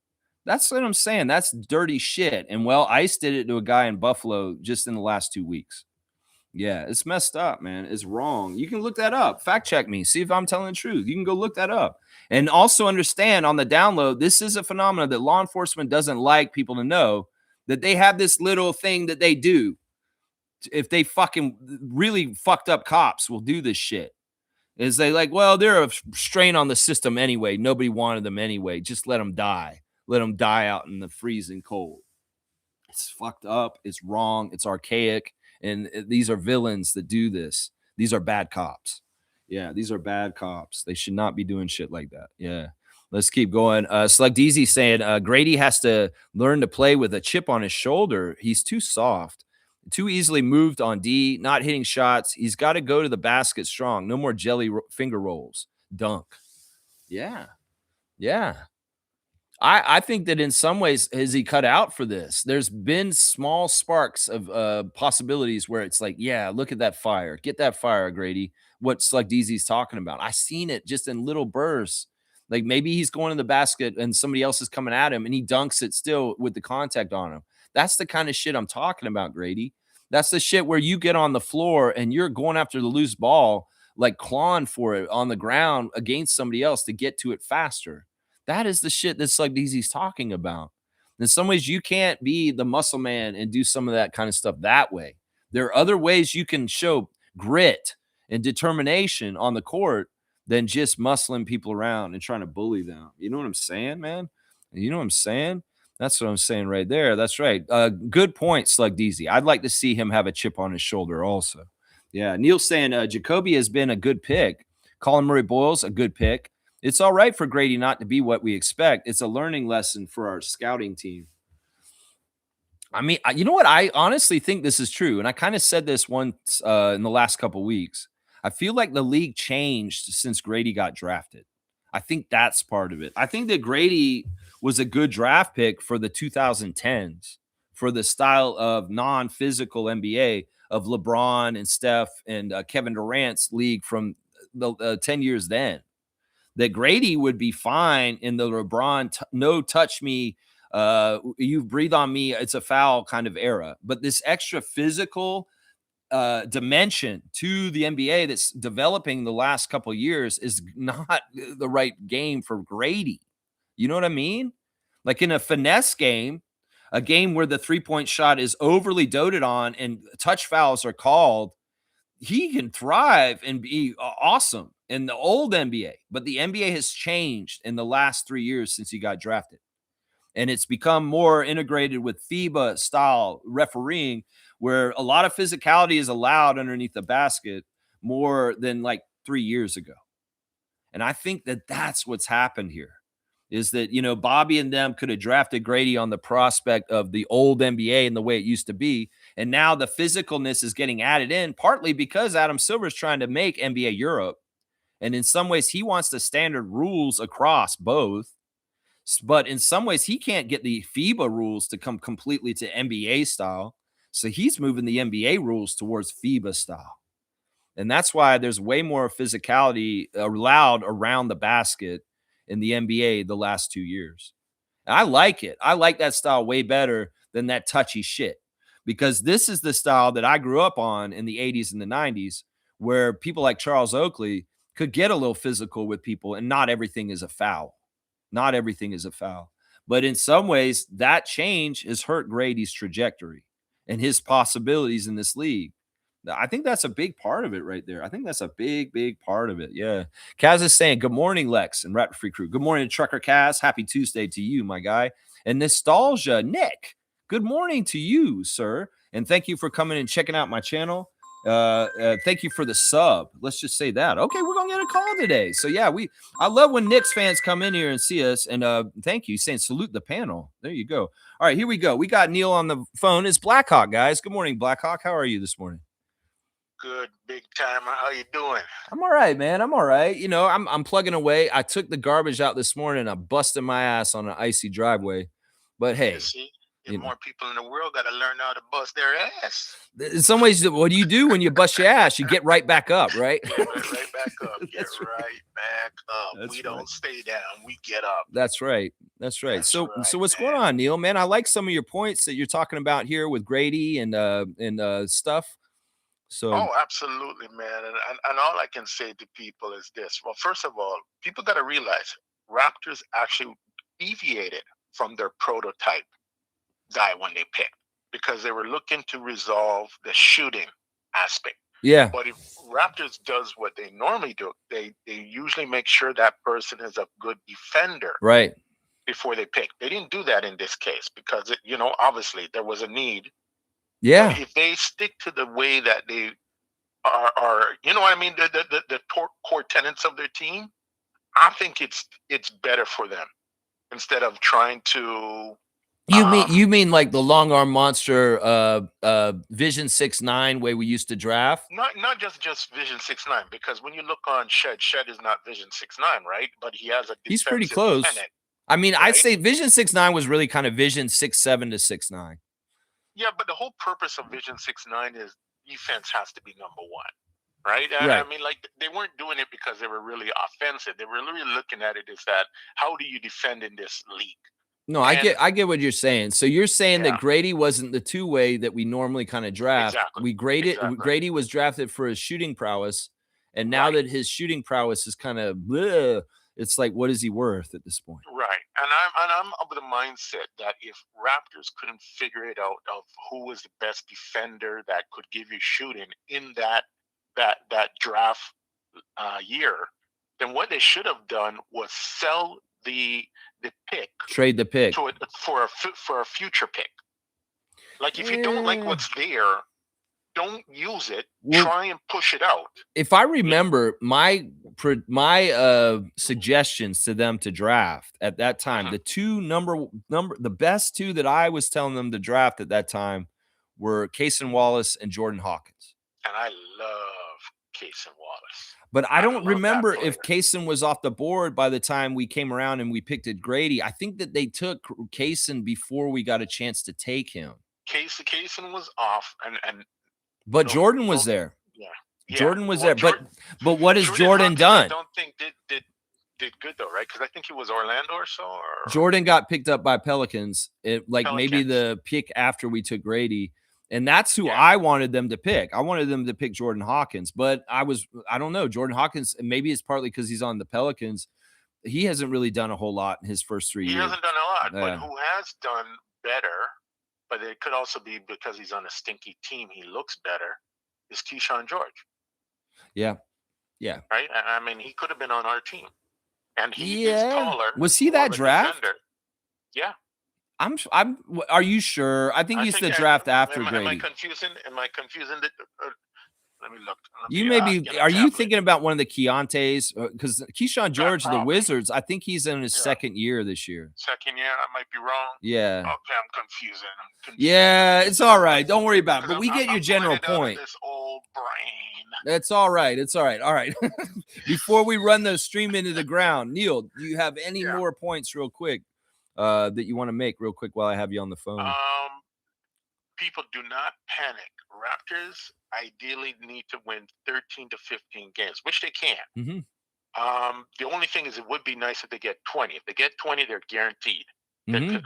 that's what I'm saying. That's dirty shit. And well, ICE did it to a guy in Buffalo just in the last 2 weeks. Yeah, it's messed up, man. It's wrong. You can look that up. Fact check me. See if I'm telling the truth. You can go look that up. And also understand on the download, this is a phenomenon that law enforcement doesn't like people to know, that they have this little thing that they do. If they fucking really fucked up cops will do this shit. Is they like, well, they're a strain on the system anyway. Nobody wanted them anyway. Just let them die. Let them die out in the freezing cold. It's fucked up. It's wrong. It's archaic. And these are villains that do this. These are bad cops. Yeah, these are bad cops. They should not be doing shit like that. Yeah. Let's keep going. Slug Deezy saying Grady has to learn to play with a chip on his shoulder. He's too soft, too easily moved on D, not hitting shots. He's got to go to the basket strong. No more jelly finger rolls. Dunk. Yeah. Yeah. I think that in some ways, is he cut out for this? There's been small sparks of possibilities where it's like, yeah, look at that fire. Get that fire, Grady. What Slug Deezy's talking about. I seen it just in little bursts. Like maybe he's going to the basket and somebody else is coming at him and he dunks it still with the contact on him. That's the kind of shit I'm talking about, Grady. That's the shit where you get on the floor and you're going after the loose ball, like clawing for it on the ground against somebody else to get to it faster. That is the shit that Slug Deezy's talking about. In some ways, you can't be the muscle man and do some of that kind of stuff that way. There are other ways you can show grit and determination on the court than just muscling people around and trying to bully them. You know what I'm saying, man? You know what I'm saying? That's what I'm saying right there. That's right. Good point, Slug Deezy. I'd like to see him have a chip on his shoulder also. Yeah, Neil's saying Jacoby has been a good pick. Colin Murray-Boyles, a good pick. It's all right for Grady not to be what we expect. It's a learning lesson for our scouting team. I mean, you know what? I honestly think this is true. And I kind of said this once in the last couple of weeks. I feel like the league changed since Grady got drafted. I think that's part of it. I think that Grady was a good draft pick for the 2010s, for the style of non-physical NBA. of LeBron and Steph and Kevin Durant's league from the 10 years then. That Grady would be fine in the LeBron no touch me, you breathe on me, it's a foul kind of era. But this extra physical dimension to the NBA that's developing the last couple of years is not the right game for Grady. You know what I mean? Like in a finesse game, a game where the three-point shot is overly doted on and touch fouls are called, he can thrive and be awesome in the old NBA. But the NBA has changed in the last 3 years since he got drafted. And it's become more integrated with FIBA style refereeing, where a lot of physicality is allowed underneath the basket more than like 3 years ago. And I think that that's what's happened here is that, you know, Bobby and them could have drafted Grady on the prospect of the old NBA and the way it used to be. And now the physicalness is getting added in, partly because Adam Silver's trying to make NBA Europe. And in some ways, he wants the standard rules across both. But in some ways, he can't get the FIBA rules to come completely to NBA style. So he's moving the NBA rules towards FIBA style. And that's why there's way more physicality allowed around the basket in the NBA the last 2 years. And I like it. I like that style way better than that touchy shit, because this is the style that I grew up on in the 80s and the 90s, where people like Charles Oakley could get a little physical with people and not everything is a foul. Not everything is a foul. But in some ways, that change has hurt Grady's trajectory and his possibilities in this league. I think that's a big part of it right there. I think that's a big, big part of it. Yeah. Kaz is saying, good morning, Lex and Raptor Free Crew. Good morning, Trucker Kaz. Happy Tuesday to you, my guy. And Nostalgia, Nick, good morning to you, sir. And thank you for coming and checking out my channel. Thank you for the sub. Let's just say that. Okay, we're gonna get a call today. So yeah, I love when Knicks fans come in here and see us. And thank you. He's saying salute the panel. There you go. All right, here we go. We got Neil on the phone. It's Blackhawk, guys. Good morning, Blackhawk. How are you this morning? Good, big timer. How you doing? I'm all right, man. I'm all right. You know, I'm plugging away. I took the garbage out this morning. I busted my ass on an icy driveway. But hey, You see, if more people in the world got to learn how to bust their ass. In some ways, what do you do when you bust your ass? You get right back up, right? Get right back up. Get right back up. We don't stay down. We get up. That's right. That's right. So what's going on, Neil? Man, I like some of your points that you're talking about here with Grady and stuff. So absolutely, man. And all I can say to people is this. Well, first of all, people got to realize Raptors actually deviated from their prototype guy when they picked, because they were looking to resolve the shooting aspect. Yeah. But if Raptors does what they normally do, they usually make sure that person is a good defender. Right. Before they pick. They didn't do that in this case because, obviously there was a need. Yeah. But if they stick to the way that they are, you know what I mean, the core tenets of their team, I think it's better for them instead of trying to. You mean like the long arm monster Vision 6'9" way we used to draft? Not just Vision 6'9", because when you look on Shed is not Vision 6'9", right? But he has a he's pretty close. tenet, I mean, right? I'd say Vision 6'9" was really kind of Vision 6'7" to 6'9". Yeah, but the whole purpose of Vision 6'9" is defense has to be number one. Right? Right. I mean, like, they weren't doing it because they were really offensive. They were really looking at it as that, how do you defend in this league? No, I get what you're saying. So you're saying that Grady wasn't the two-way that we normally kind of draft. Exactly. Grady was drafted for his shooting prowess, and now that his shooting prowess is kind of it's like, what is he worth at this point? Right. And I'm of the mindset that if Raptors couldn't figure it out of who was the best defender that could give you shooting in that draft year, then what they should have done was sell the pick, trade the pick for a future pick. Like, if you don't like what's there, don't use it. Try and push it out. If I remember my suggestions to them to draft at that time, the two the best two that I was telling them to draft at that time were Cason Wallace and Jordan Hawkins. And I love Cason Wallace. But I don't remember if Cason was off the board by the time we came around and we picked at Grady. I think that they took Cason before we got a chance to take him. Cason was off, and But No, Jordan was no, there. yeah, Jordan was Well, there. But what has Jordan Hawkins, I done? don't think did good though, right? Because I think he was Orlando or so, or Jordan got picked up by Pelicans, like maybe Pelicans. the pick after we took Grady. And that's who Yeah, I wanted them to pick. I wanted them to pick Jordan Hawkins, but I don't know. Jordan Hawkins, maybe it's partly because he's on the Pelicans. He hasn't really done a whole lot in his first 3 he years. hasn't done a lot, but Yeah. who has done better? But it could also be because he's on a stinky team. He looks better. Is Keyshawn George? Yeah. Yeah. Right? I mean, he could have been on our team, and he is Yeah. taller. Was he more that of a draft? defender. Yeah, Are you sure? I think I he's think. the draft after Am I Grady. confusing? Am I confusing the? Let me look. You may be. Are you thinking about one of the Keontaes? Because Keyshawn George, the Wizards, I think he's in his second year this year. Second year, I might be wrong. Yeah. Okay, I'm confusing. Yeah, it's all right. Don't worry about it. But we get your general blinded out of point. this old brain. That's all right. It's all right. All right. Before we run the stream into the ground, Neil, do you have any more points real quick that you want to make real quick while I have you on the phone? People do not panic. Raptors ideally need to win 13 to 15 games, which they can. Mm-hmm. The only thing is it would be nice if they get 20. If they get 20, they're guaranteed to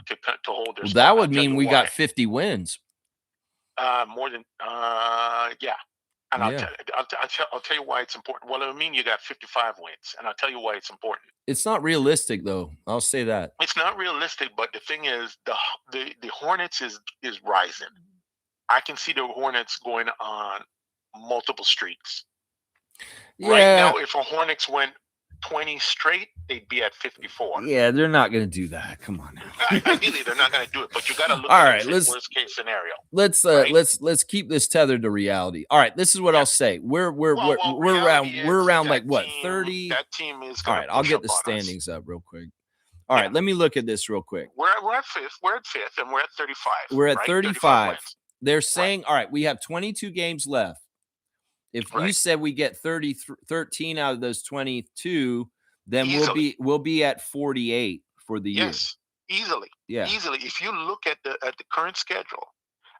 hold their spot. That would mean we got 50 wins. More than yeah. And I'll tell you why it's important. Well, I mean, you got 55 wins, and I'll tell you why it's important. It's not realistic, though. I'll say that. It's not realistic, but the thing is, the Hornets is rising. I can see the Hornets going on multiple streaks. Yeah. Right now, if the Hornets went 20 straight, they'd be at 54. Yeah, they're not going to do that. Come on now. Ideally, they're not going to do it, but you got to look all at right, the worst case scenario. Let's keep this tethered to reality. All right, this is what I'll say. We're around like what, 30? That team is. All right, I'll get the standings up real quick. All right, let me look at this real quick. We're at fifth. We're at fifth, and we're at 35. We're at 35. They're saying, all right, we have 22 games left. If you said we get 13 out of those 22, then we'll be at 48 for the year. Yes, easily. Yeah, easily. If you look at the current schedule,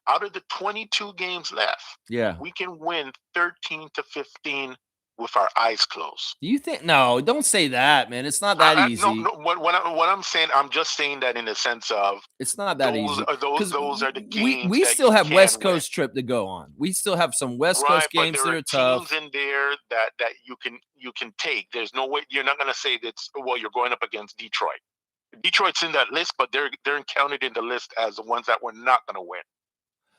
out of the 22 games left, we can win 13 to 15 with our eyes closed. You think? No, don't say that, man. It's not that easy. No. What I'm saying, I'm just saying that in the sense of it's not that easy. Those are the games. We still have West Coast trip to go on. We still have some West Coast games that are tough. Teams in there that you can take. There's no way you're not going to say that's you're going up against Detroit. Detroit's in that list, but they're counted in the list as the ones that we're not going to win.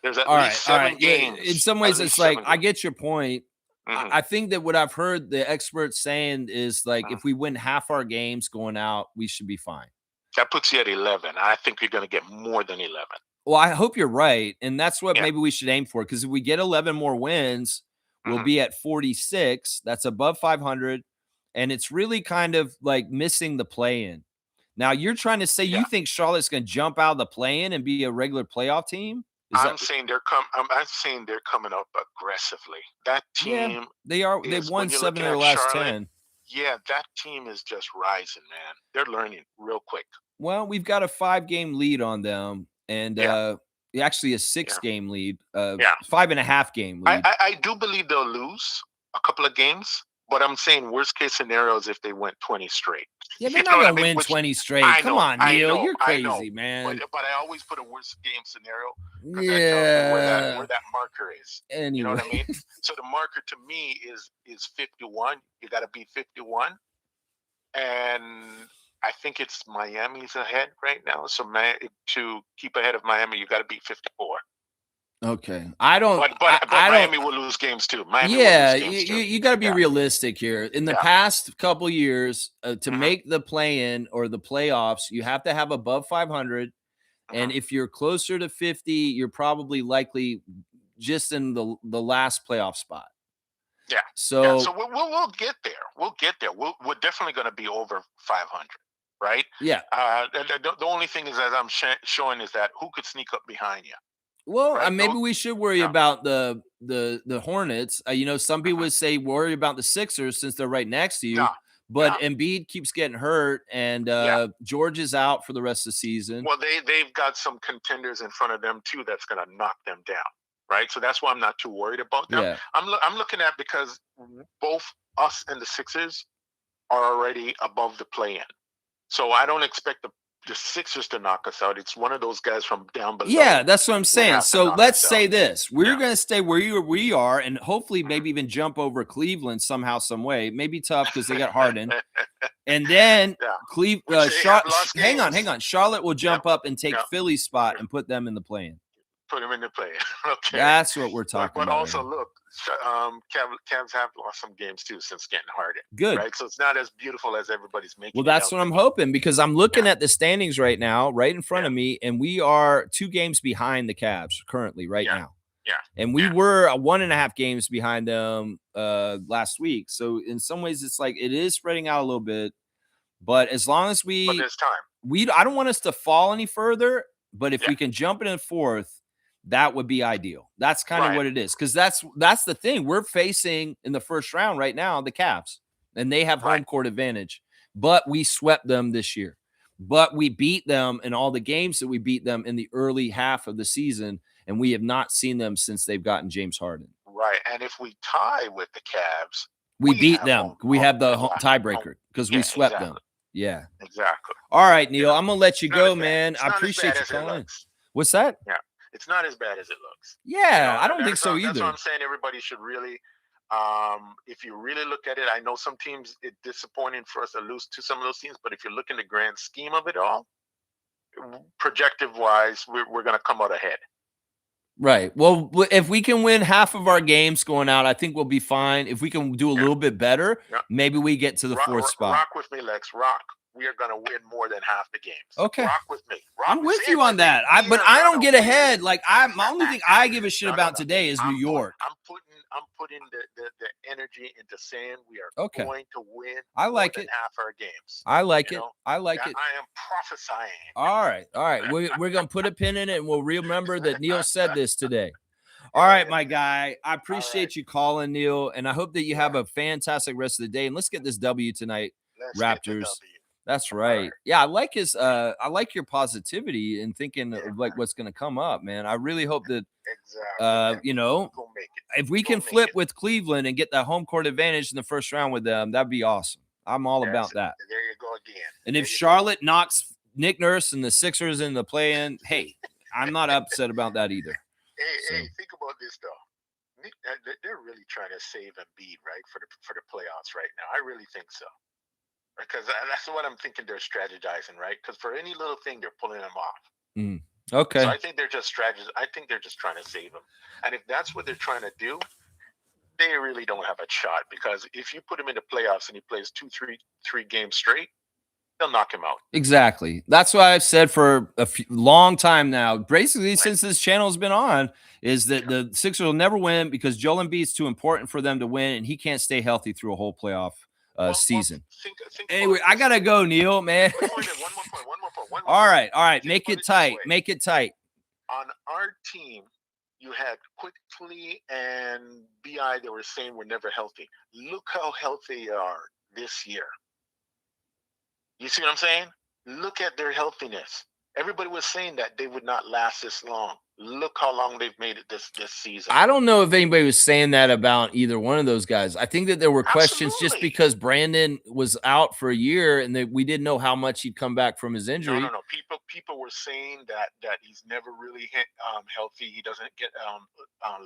There's at least 7 games. In some ways, it's like I get your point. Mm-hmm. I think that what I've heard the experts saying is like if we win half our games going out, we should be fine. That puts you at 11. I think you're going to get more than 11. Well, I hope you're right. And that's what maybe we should aim for. Because if we get 11 more wins, we'll be at 46. That's above 500. And it's really kind of like missing the play-in. Now, you're trying to say you think Charlotte's going to jump out of the play-in and be a regular playoff team? I'm saying they're coming up aggressively. That team, they are. They've won 7 of their last 10. Yeah, that team is just rising, man. They're learning real quick. Well, we've got a 5-game lead on them, and actually a 6-game lead. 5.5 game lead. I do believe they'll lose a couple of games. But I'm saying worst case scenario is if they went 20 straight. Yeah, they're not going to win 20 straight. Come on, Neil. You're crazy, man. But I always put a worst game scenario because that tells me where that marker is. Anyway. You know what I mean? So the marker to me is 51. You got to beat 51. And I think it's Miami's ahead right now. So to keep ahead of Miami, you got to beat 54. Okay, I don't. But Miami will lose games too. You got to be realistic here. In the past couple years, to make the play-in or the playoffs, you have to have above 500, and if you're closer to 50, you're probably likely just in the last playoff spot. Yeah. So we'll get there. We'll get there. We're definitely going to be over 500, right? Yeah. The only thing is, as I'm showing, is that who could sneak up behind you. Well, maybe we should worry about the Hornets. Some people would say worry about the Sixers since they're right next to you. But Embiid keeps getting hurt, and George is out for the rest of the season. Well, they've got some contenders in front of them too that's going to knock them down. right? So that's why I'm not too worried about them. Yeah. I'm looking at, because both us and the Sixers are already above the play-in. So I don't expect the Sixers to knock us out. It's one of those guys from down below. Yeah, that's what I'm saying. So let's say this. We're Yeah. going to stay where we are and hopefully maybe even jump over Cleveland somehow, some way. Maybe tough because they got Harden. And then hang on. Charlotte will jump up and take Philly's spot and put them in the play-in. Put them in the play. Okay. That's what we're talking about. But also, look, Cavs have lost some games too since getting Harden. Good. Right? So it's not as beautiful as everybody's making Well, that's what I'm hoping, because I'm looking at the standings right now, right in front of me, and we are 2 games behind the Cavs currently right now. Yeah. And we were 1.5 games behind them last week. So in some ways, it's like it is spreading out a little bit. But as long as but there's time. I don't want us to fall any further. But if we can jump in 4th, that would be ideal. That's kind of what it is, because that's the thing. We're facing in the first round right now the Cavs, and they have home court advantage. But we swept them this year. But we beat them in all the games that we beat them in the early half of the season, and we have not seen them since they've gotten James Harden. Right, and if we tie with the Cavs, we beat them. We have the tiebreaker because we swept them. Yeah, exactly. All right, Neil, I'm gonna let you go, man. I appreciate you calling. What's that? Yeah, it's not as bad as it looks. Yeah, I don't think so either. That's what I'm saying. Everybody should really, if you really look at it, I know some teams, it's disappointing for us to lose to some of those teams, but if you look in the grand scheme of it all, projective wise, we're going to come out ahead. Right. Well, if we can win half of our games going out, I think we'll be fine. If we can do a little bit better, maybe we get to the 4th spot. Rock with me, Lex. Rock. We are going to win more than half the games. Okay. Rock with me. I'm with you on that. But I don't get ahead. Like my only thing I give a shit about today is New York. I'm putting the energy into saying we are going to win. I like more than half our games. I like it. I like it. I am prophesying. All right. We're gonna put a pin in it, and we'll remember that Neil said this today. All right, my guy. I appreciate you calling, Neil, and I hope that you have a fantastic rest of the day. And let's get this W tonight, Raptors. That's right. Yeah, I like I like your positivity and thinking of like what's going to come up, man. I really hope that if we can flip with Cleveland and get that home court advantage in the first round with them, that'd be awesome. I'm all about that. There you go again. And if Charlotte knocks Nick Nurse and the Sixers in the play-in, hey, I'm not upset about that either. Hey, think about this though. They're really trying to save Embiid, right, for the playoffs right now. I really think so. Because that's what I'm thinking they're strategizing, right? Because for any little thing, they're pulling them off. Okay. So I think they're just strategizing. I think they're just trying to save him. And if that's what they're trying to do, they really don't have a shot. Because if you put him in the playoffs and he plays 3 games straight, they'll knock him out. Exactly. That's what I've said for a long time now. Basically, since this channel has been on, is that the Sixers will never win because Joel Embiid is too important for them to win, and he can't stay healthy through a whole playoff season. Anyway, I gotta go, Neil, man. One more point. All right. Make it tight. On our team, you had Quickly and BI that were saying we're never healthy. Look how healthy they are this year. You see what I'm saying? Look at their healthiness. Everybody was saying that they would not last this long. Look how long they've made it this season. I don't know if anybody was saying that about either one of those guys. I think that there were questions just because Brandon was out for a year and we didn't know how much he'd come back from his injury. No. People were saying that he's never really healthy. He doesn't get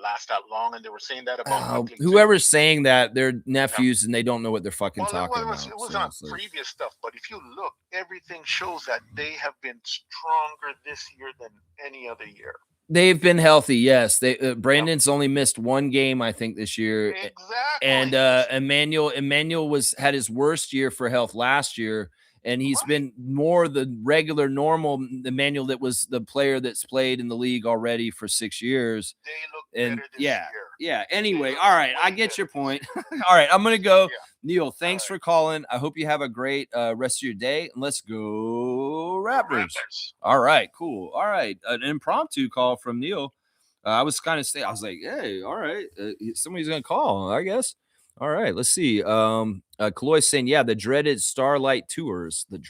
last that long, and they were saying that about whoever's saying that. They're nephews and they don't know what they're fucking talking about. It was on previous stuff, but if you look, everything shows that they have been stronger this year than any other year. They've been healthy, yes. Brandon's only missed 1 game, I think, this year. Exactly. And Emmanuel had his worst year for health last year, and he's been more the regular, normal Emmanuel that was the player that's played in the league already for 6 years. They look better this year. Yeah. Anyway, all right, I get your point. All right, I'm gonna go. Yeah. Neil, thanks for calling. I hope you have a great rest of your day. And let's go Raptors. All right, cool. All right, an impromptu call from Neil. I was kind of I was like, hey, all right, somebody's gonna call, I guess. All right, let's see. Kaloy saying, yeah, the dreaded Starlight Tours. What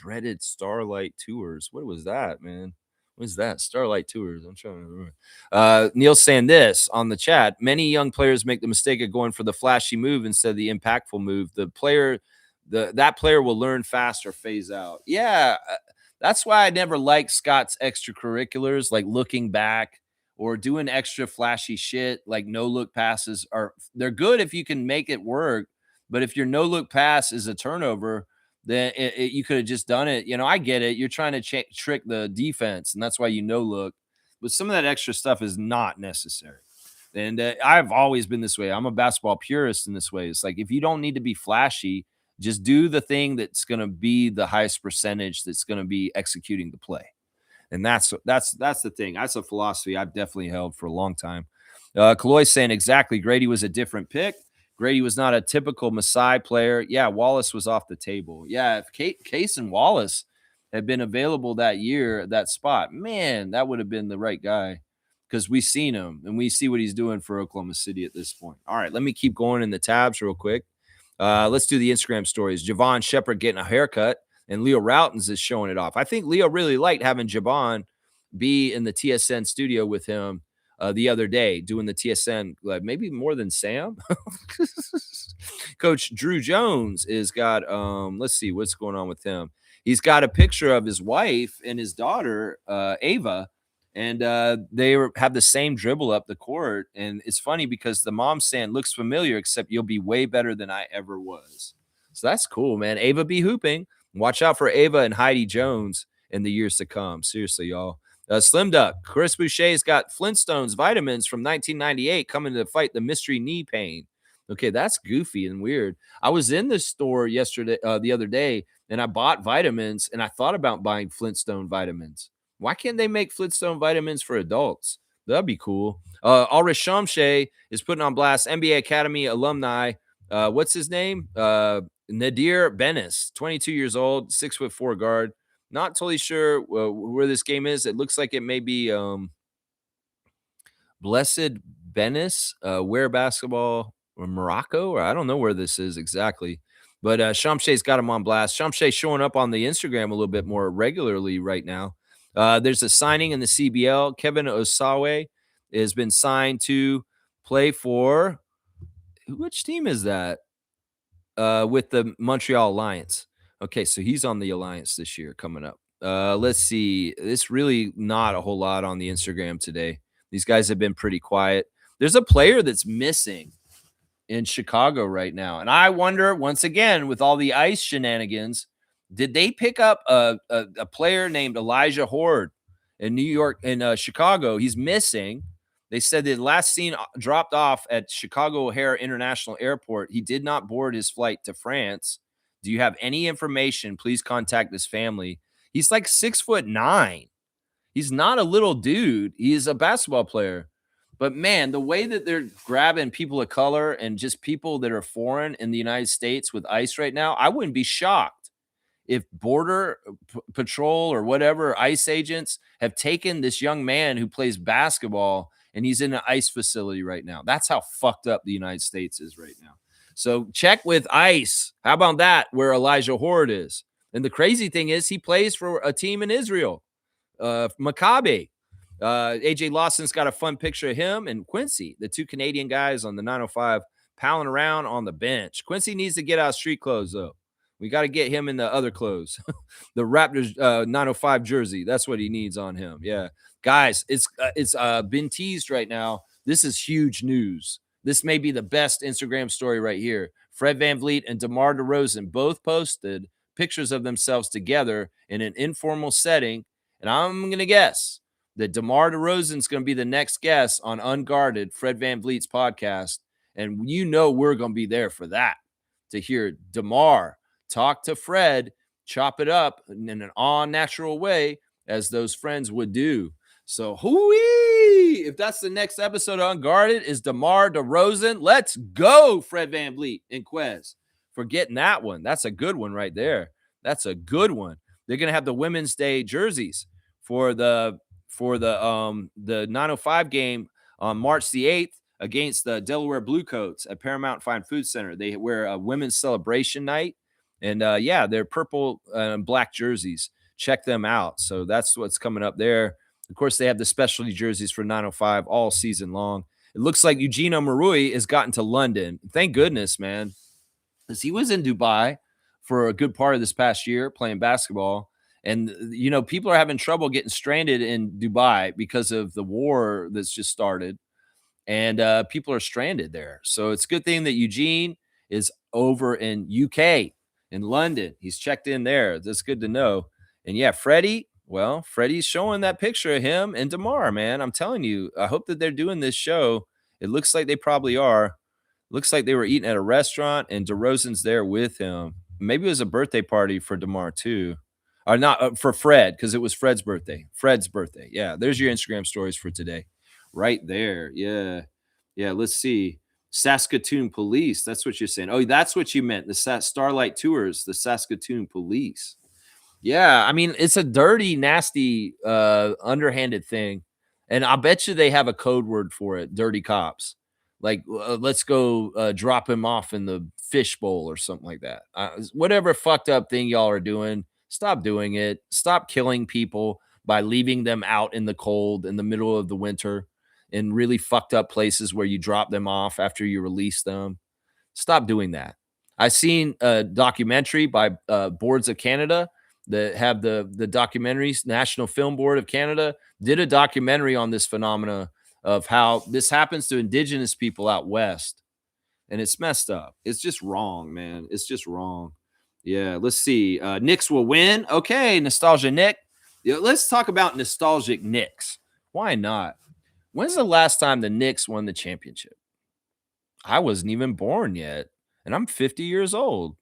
was that, man? What's that? Starlight Tours. I'm trying to remember. Neil's saying this on the chat. Many young players make the mistake of going for the flashy move instead of the impactful move. That player will learn fast or phase out. Yeah, that's why I never liked Scott's extracurriculars, like looking back or doing extra flashy shit, like no look passes. They're good if you can make it work, but if your no look pass is a turnover, then you could have just done it. I get it. You're trying to trick the defense, and that's why you no look. But some of that extra stuff is not necessary. And I've always been this way. I'm a basketball purist in this way. It's like if you don't need to be flashy, just do the thing that's going to be the highest percentage that's going to be executing the play. And that's the thing. That's a philosophy I've definitely held for a long time. Kaloy's saying exactly. Grady was a different pick. Grady was not a typical Masai player. Yeah, Wallace was off the table. Yeah, if Case and Wallace had been available that year at that spot, man, that would have been the right guy because we've seen him and we see what he's doing for Oklahoma City at this point. All right, let me keep going in the tabs real quick. Let's do the Instagram stories. Javon Shepard getting a haircut, and Leo Routens is showing it off. I think Leo really liked having Javon be in the TSN studio with him the other day doing the TSN, maybe more than Sam. Coach Drew Jones is got, let's see what's going on with him. He's got a picture of his wife and his daughter, Ava, and they have the same dribble up the court. And it's funny because the mom's saying, looks familiar, except you'll be way better than I ever was. So that's cool, man. Ava be hooping. Watch out for Ava and Heidi Jones in the years to come. Seriously, y'all. Slim Duck. Chris Boucher's got Flintstones vitamins from 1998 coming to fight the mystery knee pain. Okay, that's goofy and weird. I was in this store the other day, and I bought vitamins, and I thought about buying Flintstone vitamins. Why can't they make Flintstone vitamins for adults? That'd be cool. Ulrich Shamshay is putting on blast NBA Academy alumni. What's his name? Nadir Benes, 22 years old, 6'4" guard. Not totally sure where this game is. It looks like it may be Blessed Benes, where basketball or Morocco, or I don't know where this is exactly. But Shamshay's got him on blast. Shamshay showing up on the Instagram a little bit more regularly right now. There's a signing in the CBL. Kevin Osawe has been signed to play for which team is that? With the Montreal Alliance. Okay, so he's on the Alliance this year coming up. Let's see. It's really not a whole lot on the Instagram today. These guys have been pretty quiet. There's a player that's missing in Chicago right now. And I wonder, once again, with all the ice shenanigans, did they pick up a player named Elijah Horde in New York, in Chicago? He's missing. They said the last seen dropped off at Chicago O'Hare International Airport. He did not board his flight to France. Do you have any information? Please contact his family. He's like 6'9". He's not a little dude. He is a basketball player. But man, the way that they're grabbing people of color and just people that are foreign in the United States with ICE right now, I wouldn't be shocked if Border Patrol or whatever ICE agents have taken this young man who plays basketball and he's in an ICE facility right now. That's how fucked up the United States is right now. So check with ICE. How about that, where Elijah Horde is? And the crazy thing is he plays for a team in Israel, Maccabi. AJ Lawson's got a fun picture of him and Quincy, the two Canadian guys on the 905, palling around on the bench. Quincy needs to get out of street clothes, though. We got to get him in the other clothes, the Raptors 905 jersey. That's what he needs on him. Yeah, guys, it's been teased right now. This is huge news. This may be the best Instagram story right here. Fred VanVleet and DeMar DeRozan both posted pictures of themselves together in an informal setting, and I'm going to guess that DeMar DeRozan's going to be the next guest on Unguarded, Fred VanVleet's podcast, and we're going to be there for that, to hear DeMar talk to Fred, chop it up in an all-natural way, as those friends would do. So, hooey! If that's the next episode of Unguarded, is DeMar DeRozan. Let's go, Fred VanVleet and Quez, for getting that one. That's a good one right there. That's a good one. They're going to have the Women's Day jerseys for the 905 game on March the 8th against the Delaware Bluecoats at Paramount Fine Food Center. They wear a women's celebration night. And they're purple and black jerseys. Check them out. So that's what's coming up there. Of course, they have the specialty jerseys for 905 all season long. It looks like Eugenio Marui has gotten to London. Thank goodness, man, because he was in Dubai for a good part of this past year playing basketball. And, people are having trouble getting stranded in Dubai because of the war that's just started. And people are stranded there. So it's a good thing that Eugene is over in UK, in London. He's checked in there. That's good to know. And yeah, Freddie, well, Freddie's showing that picture of him and DeMar, man. I'm telling you, I hope that they're doing this show. It looks like they probably are. Looks like they were eating at a restaurant and DeRozan's there with him. Maybe it was a birthday party for DeMar too. Or not for Fred, because it was Fred's birthday. Fred's birthday. Yeah, there's your Instagram stories for today. Right there. Yeah. Yeah, let's see. Saskatoon Police. That's what you're saying. Oh, that's what you meant. The Starlight Tours, the Saskatoon Police. Yeah, I mean, it's a dirty, nasty, underhanded thing. And I bet you they have a code word for it, dirty cops. Like, let's go drop him off in the fishbowl or something like that. Whatever fucked up thing y'all are doing, stop doing it. Stop killing people by leaving them out in the cold in the middle of the winter in really fucked up places where you drop them off after you release them. Stop doing that. I've seen a documentary by Boards of Canada that have the documentaries. National Film Board of Canada did a documentary on this phenomena of how this happens to Indigenous people out west, and it's messed up. It's just wrong, man. It's just wrong. Yeah, let's see. Knicks will win. Okay, nostalgia Nick. Yeah, let's talk about nostalgic Knicks. Why not? When's the last time the Knicks won the championship? I wasn't even born yet, and I'm 50 years old.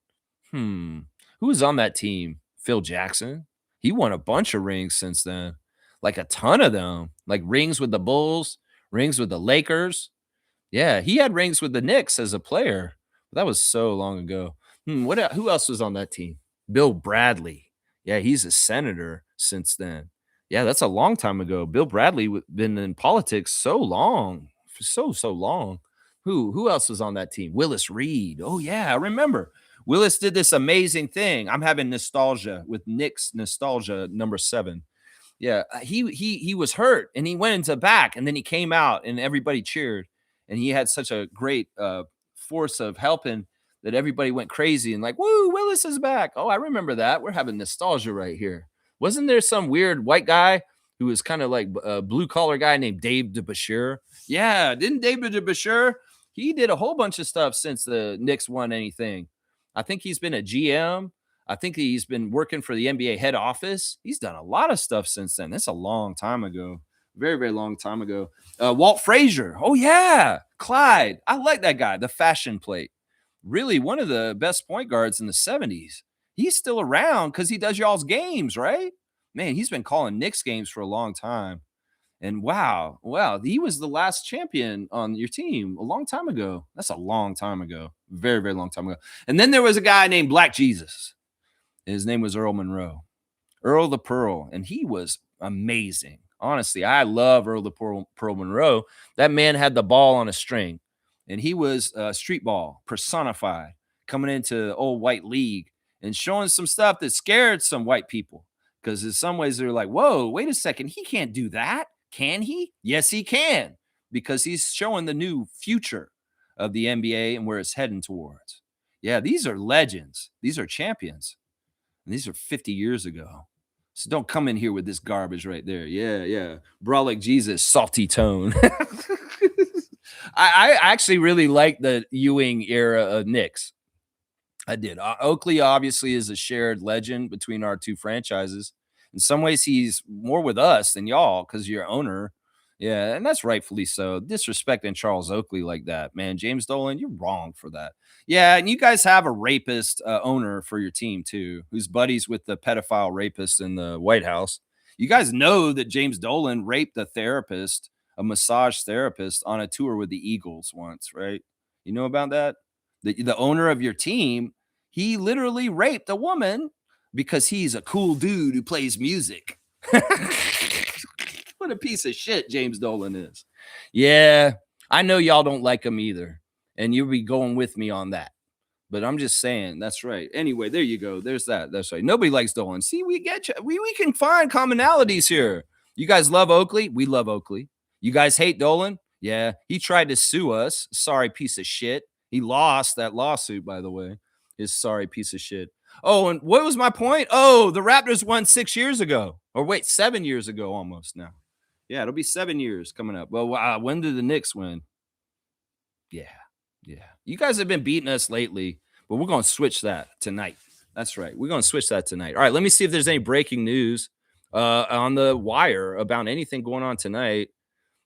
Who was on that team? Phil Jackson. He won a bunch of rings since then, like a ton of them, like rings with the Bulls, rings with the Lakers. Yeah, he had rings with the Knicks as a player. That was so long ago. Who else was on that team? Bill Bradley. Yeah, he's a senator since then. Yeah, that's a long time ago. Bill Bradley been in politics so long, so long. Who else was on that team? Willis Reed. Oh yeah, I remember. Willis did this amazing thing. I'm having nostalgia with Knicks nostalgia number 7. Yeah, he was hurt and he went into back and then he came out and everybody cheered and he had such a great force of helping that everybody went crazy and like, woo, Willis is back. Oh, I remember that. We're having nostalgia right here. Wasn't there some weird white guy who was kind of like a blue collar guy named Dave DeBashir? Yeah, didn't David DeBashir? He did a whole bunch of stuff since the Knicks won anything. I think he's been a GM. I think he's been working for the NBA head office. He's done a lot of stuff since then. That's a long time ago. Very, very long time ago. Walt Frazier. Oh, yeah. Clyde. I like that guy. The fashion plate. Really one of the best point guards in the 70s. He's still around because he does y'all's games, right? Man, he's been calling Knicks games for a long time. And wow, he was the last champion on your team a long time ago. That's a long time ago. Very, very long time ago. And then there was a guy named Black Jesus. His name was Earl Monroe. Earl the Pearl. And he was amazing. Honestly, I love Earl the Pearl Monroe. That man had the ball on a string. And he was street ball personified, coming into the old white league and showing some stuff that scared some white people. Because in some ways they're like, whoa, wait a second. He can't do that. Can he? Yes, he can. Because he's showing the new future of the NBA and where it's heading towards. Yeah, these are legends. These are champions. And these are 50 years ago. So don't come in here with this garbage right there. Yeah. Brolic Jesus, salty tone. I actually really like the Ewing era of Knicks. I did. Oakley obviously is a shared legend between our two franchises. In some ways, he's more with us than y'all because you're owner. Yeah, and that's rightfully so. Disrespecting Charles Oakley like that, man. James Dolan, you're wrong for that. Yeah, and you guys have a rapist owner for your team too, who's buddies with the pedophile rapist in the White House. You guys know that James Dolan raped a therapist, a massage therapist, on a tour with the Eagles once, right? You know about that? The owner of your team, he literally raped a woman because he's a cool dude who plays music. What a piece of shit James Dolan is. Yeah, I know y'all don't like him either, and you'll be going with me on that. But I'm just saying, that's right. Anyway, there you go. There's that. That's right. Nobody likes Dolan. See, we get you. We can find commonalities here. You guys love Oakley? We love Oakley. You guys hate Dolan? Yeah, he tried to sue us. Sorry piece of shit. He lost that lawsuit, by the way. His sorry piece of shit. Oh, and what was my point? Oh, the Raptors won 6 years ago. Or wait, 7 years ago almost now. Yeah, it'll be 7 years coming up. Well, when did the Knicks win? Yeah. You guys have been beating us lately, but we're going to switch that tonight. That's right. We're going to switch that tonight. All right, let me see if there's any breaking news on the wire about anything going on tonight.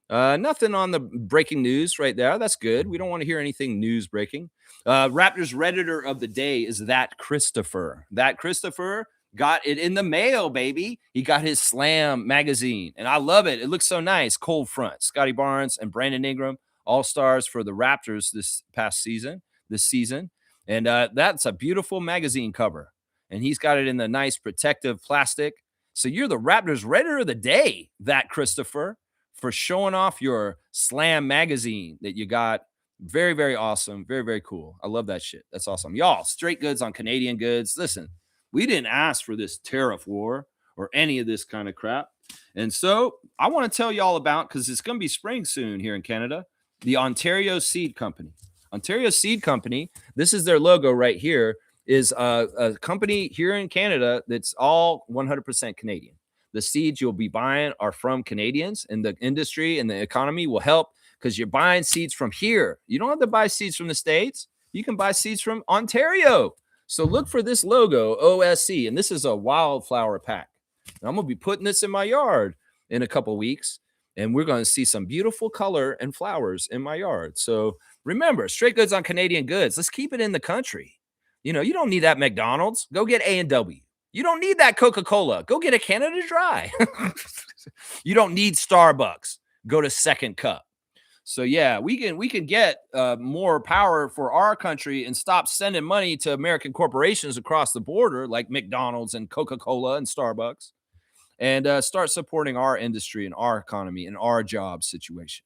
Nothing on the breaking news right there. That's good. We don't want to hear anything news breaking. Raptors Redditor of the day is that Christopher. That Christopher got it in the mail, baby. He got his Slam magazine, and I love it. It looks so nice. Cold front. Scotty Barnes and Brandon Ingram, all-stars for the Raptors this season. And that's a beautiful magazine cover. And he's got it in the nice protective plastic. So you're the Raptors Redditor of the day, that Christopher, for showing off your Slam magazine that you got. Very, very awesome. Very, very cool. I love that shit. That's awesome. Y'all, straight goods on Canadian goods. Listen, we didn't ask for this tariff war or any of this kind of crap. And so I want to tell y'all about, because it's going to be spring soon here in Canada, the Ontario Seed Company. Ontario Seed Company, this is their logo right here, is a company here in Canada that's all 100% Canadian. The seeds you'll be buying are from Canadians, and the industry and the economy will help because you're buying seeds from here. You don't have to buy seeds from the States. You can buy seeds from Ontario. So look for this logo, OSC, and this is a wildflower pack. And I'm going to be putting this in my yard in a couple weeks, and we're going to see some beautiful color and flowers in my yard. So remember, straight goods on Canadian goods. Let's keep it in the country. You know, you don't need that McDonald's. Go get A&W. You don't need that Coca-Cola. Go get a Canada Dry. You don't need Starbucks. Go to Second Cup. So yeah, we can get more power for our country and stop sending money to American corporations across the border like McDonald's and Coca-Cola and Starbucks, and start supporting our industry and our economy and our job situation.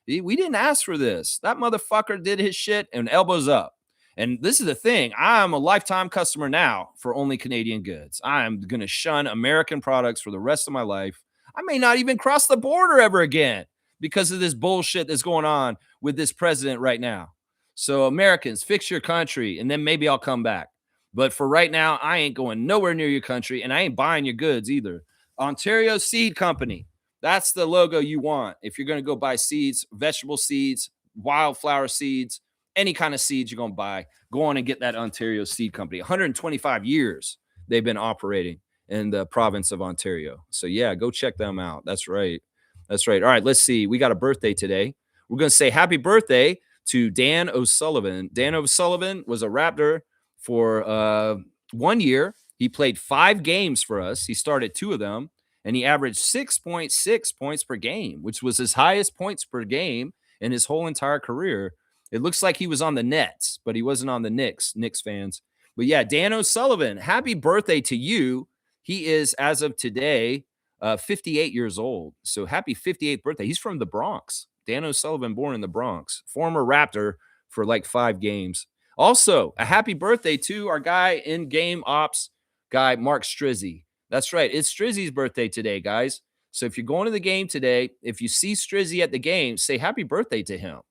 We didn't ask for this. That motherfucker did his shit and elbows up. And this is the thing. I'm a lifetime customer now for only Canadian goods. I'm going to shun American products for the rest of my life. I may not even cross the border ever again because of this bullshit that's going on with this president right now. So Americans, fix your country, and then maybe I'll come back. But for right now, I ain't going nowhere near your country, and I ain't buying your goods either. Ontario Seed Company. That's the logo you want. If you're going to go buy seeds, vegetable seeds, wildflower seeds, any kind of seeds you're going to buy, go on and get that Ontario Seed Company. 125 years they've been operating in the province of Ontario. So yeah, go check them out. That's right. All right, let's see. We got a birthday today. We're going to say happy birthday to Dan O'Sullivan. Dan O'Sullivan was a Raptor for 1 year. He played 5 games for us. He started 2 of them, and he averaged 6.6 points per game, which was his highest points per game in his whole entire career. It looks like he was on the Nets, but he wasn't on the Knicks fans. But yeah, Dan O'Sullivan, happy birthday to you. He is, as of today, 58 years old. So happy 58th birthday. He's from the Bronx. Dan O'Sullivan, born in the Bronx, former Raptor for like 5 games. Also, a happy birthday to our guy in game ops guy, Mark Strizzy. That's right. It's Strizzy's birthday today, guys. So if you're going to the game today, if you see Strizzy at the game, say happy birthday to him.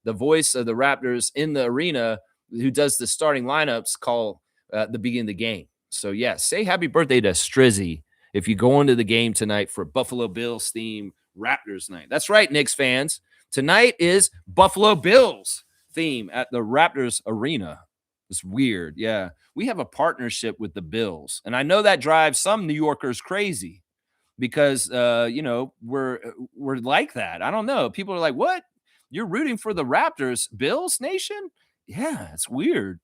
The voice of the Raptors in the arena who does the starting lineups call the beginning of the game. So yeah, say happy birthday to Strizzy if you go into the game tonight for Buffalo Bills theme Raptors night. That's right, Knicks fans. Tonight is Buffalo Bills theme at the Raptors arena. It's weird. Yeah. We have a partnership with the Bills. And I know that drives some New Yorkers crazy because, we're like that. I don't know. People are like, what? You're rooting for the Raptors, Bills Nation? Yeah, it's weird.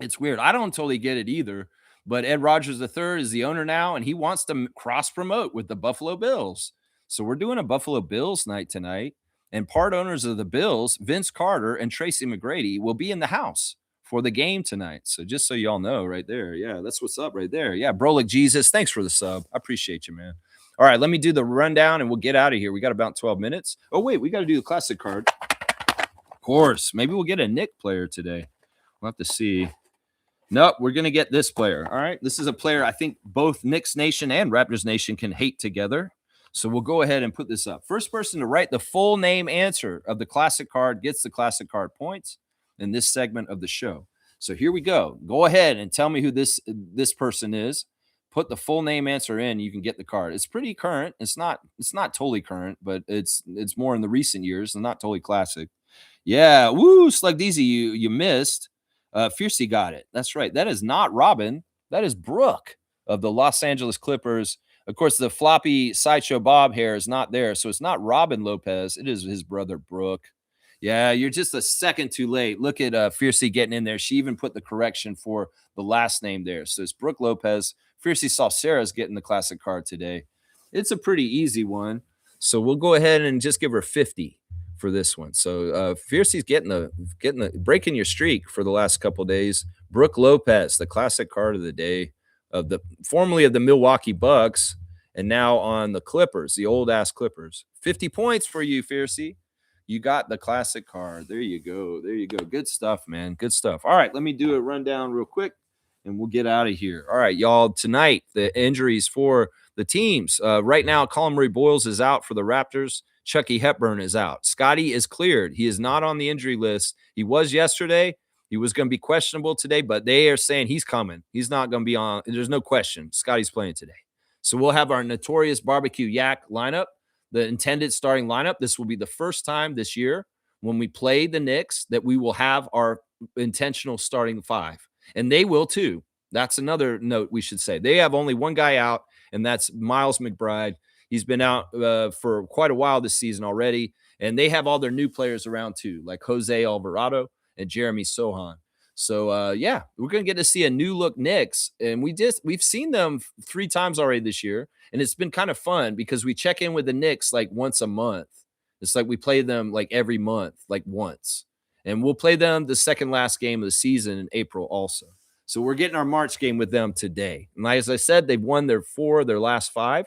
It's weird. I don't totally get it either. But Ed Rogers III is the owner now, and he wants to cross-promote with the Buffalo Bills. So we're doing a Buffalo Bills night tonight. And part owners of the Bills, Vince Carter and Tracy McGrady, will be in the house for the game tonight. So just so y'all know right there. Yeah, that's what's up right there. Yeah, Brolic Jesus, thanks for the sub. I appreciate you, man. All right, let me do the rundown, and we'll get out of here. We got about 12 minutes. Oh, wait, we got to do the classic card. Of course. Maybe we'll get a Knick player today. We'll have to see. Nope, we're going to get this player. All right, this is a player I think both Knicks Nation and Raptors Nation can hate together. So we'll go ahead and put this up. First person to write the full name answer of the classic card gets the classic card points in this segment of the show. So here we go. Go ahead and tell me who this person is. Put the full name answer in, you can get the card. It's pretty current. It's not totally current, but it's more in the recent years and not totally classic. Yeah, woo, Slug Deezy, you missed. Fiercey got it. That's right. That is not Robin. That is Brooke of the Los Angeles Clippers. Of course, the floppy Sideshow Bob hair is not there, so it's not Robin Lopez. It is his brother Brooke. Yeah, you're just a second too late. Look at Fiercey getting in there. She even put the correction for the last name there. So it's Brooke Lopez. Fiercey saw Sarah's getting the classic card today. It's a pretty easy one. So we'll go ahead and just give her 50 for this one. So Fiercey's getting the breaking your streak for the last couple days. Brooke Lopez, the classic card of the day, of the formerly of the Milwaukee Bucks, and now on the Clippers, the old ass Clippers. 50 points for you, Fiercey. You got the classic card. There you go. There you go. Good stuff, man. Good stuff. All right, let me do a rundown real quick, and we'll get out of here. All right, y'all. Tonight, the injuries for the teams. Right now, Colin Murray-Boyles is out for the Raptors. Chucky Hepburn is out. Scotty is cleared. He is not on the injury list. He was yesterday. He was going to be questionable today, but they are saying he's coming. He's not going to be on. There's no question. Scotty's playing today. So we'll have our notorious barbecue yak lineup, the intended starting lineup. This will be the first time this year when we play the Knicks that we will have our intentional starting five. And they will too. That's another note we should say. They have only one guy out, and that's Miles McBride. He's been out for quite a while this season already. And they have all their new players around too, like Jose Alvarado and Jeremy Sohan. So, yeah, we're going to get to see a new look Knicks. And we've seen them 3 times already this year. And it's been kind of fun because we check in with the Knicks like once a month. It's like we play them like every month, like once. And we'll play them the second last game of the season in April also. So we're getting our March game with them today. And as I said, they've won their last 5.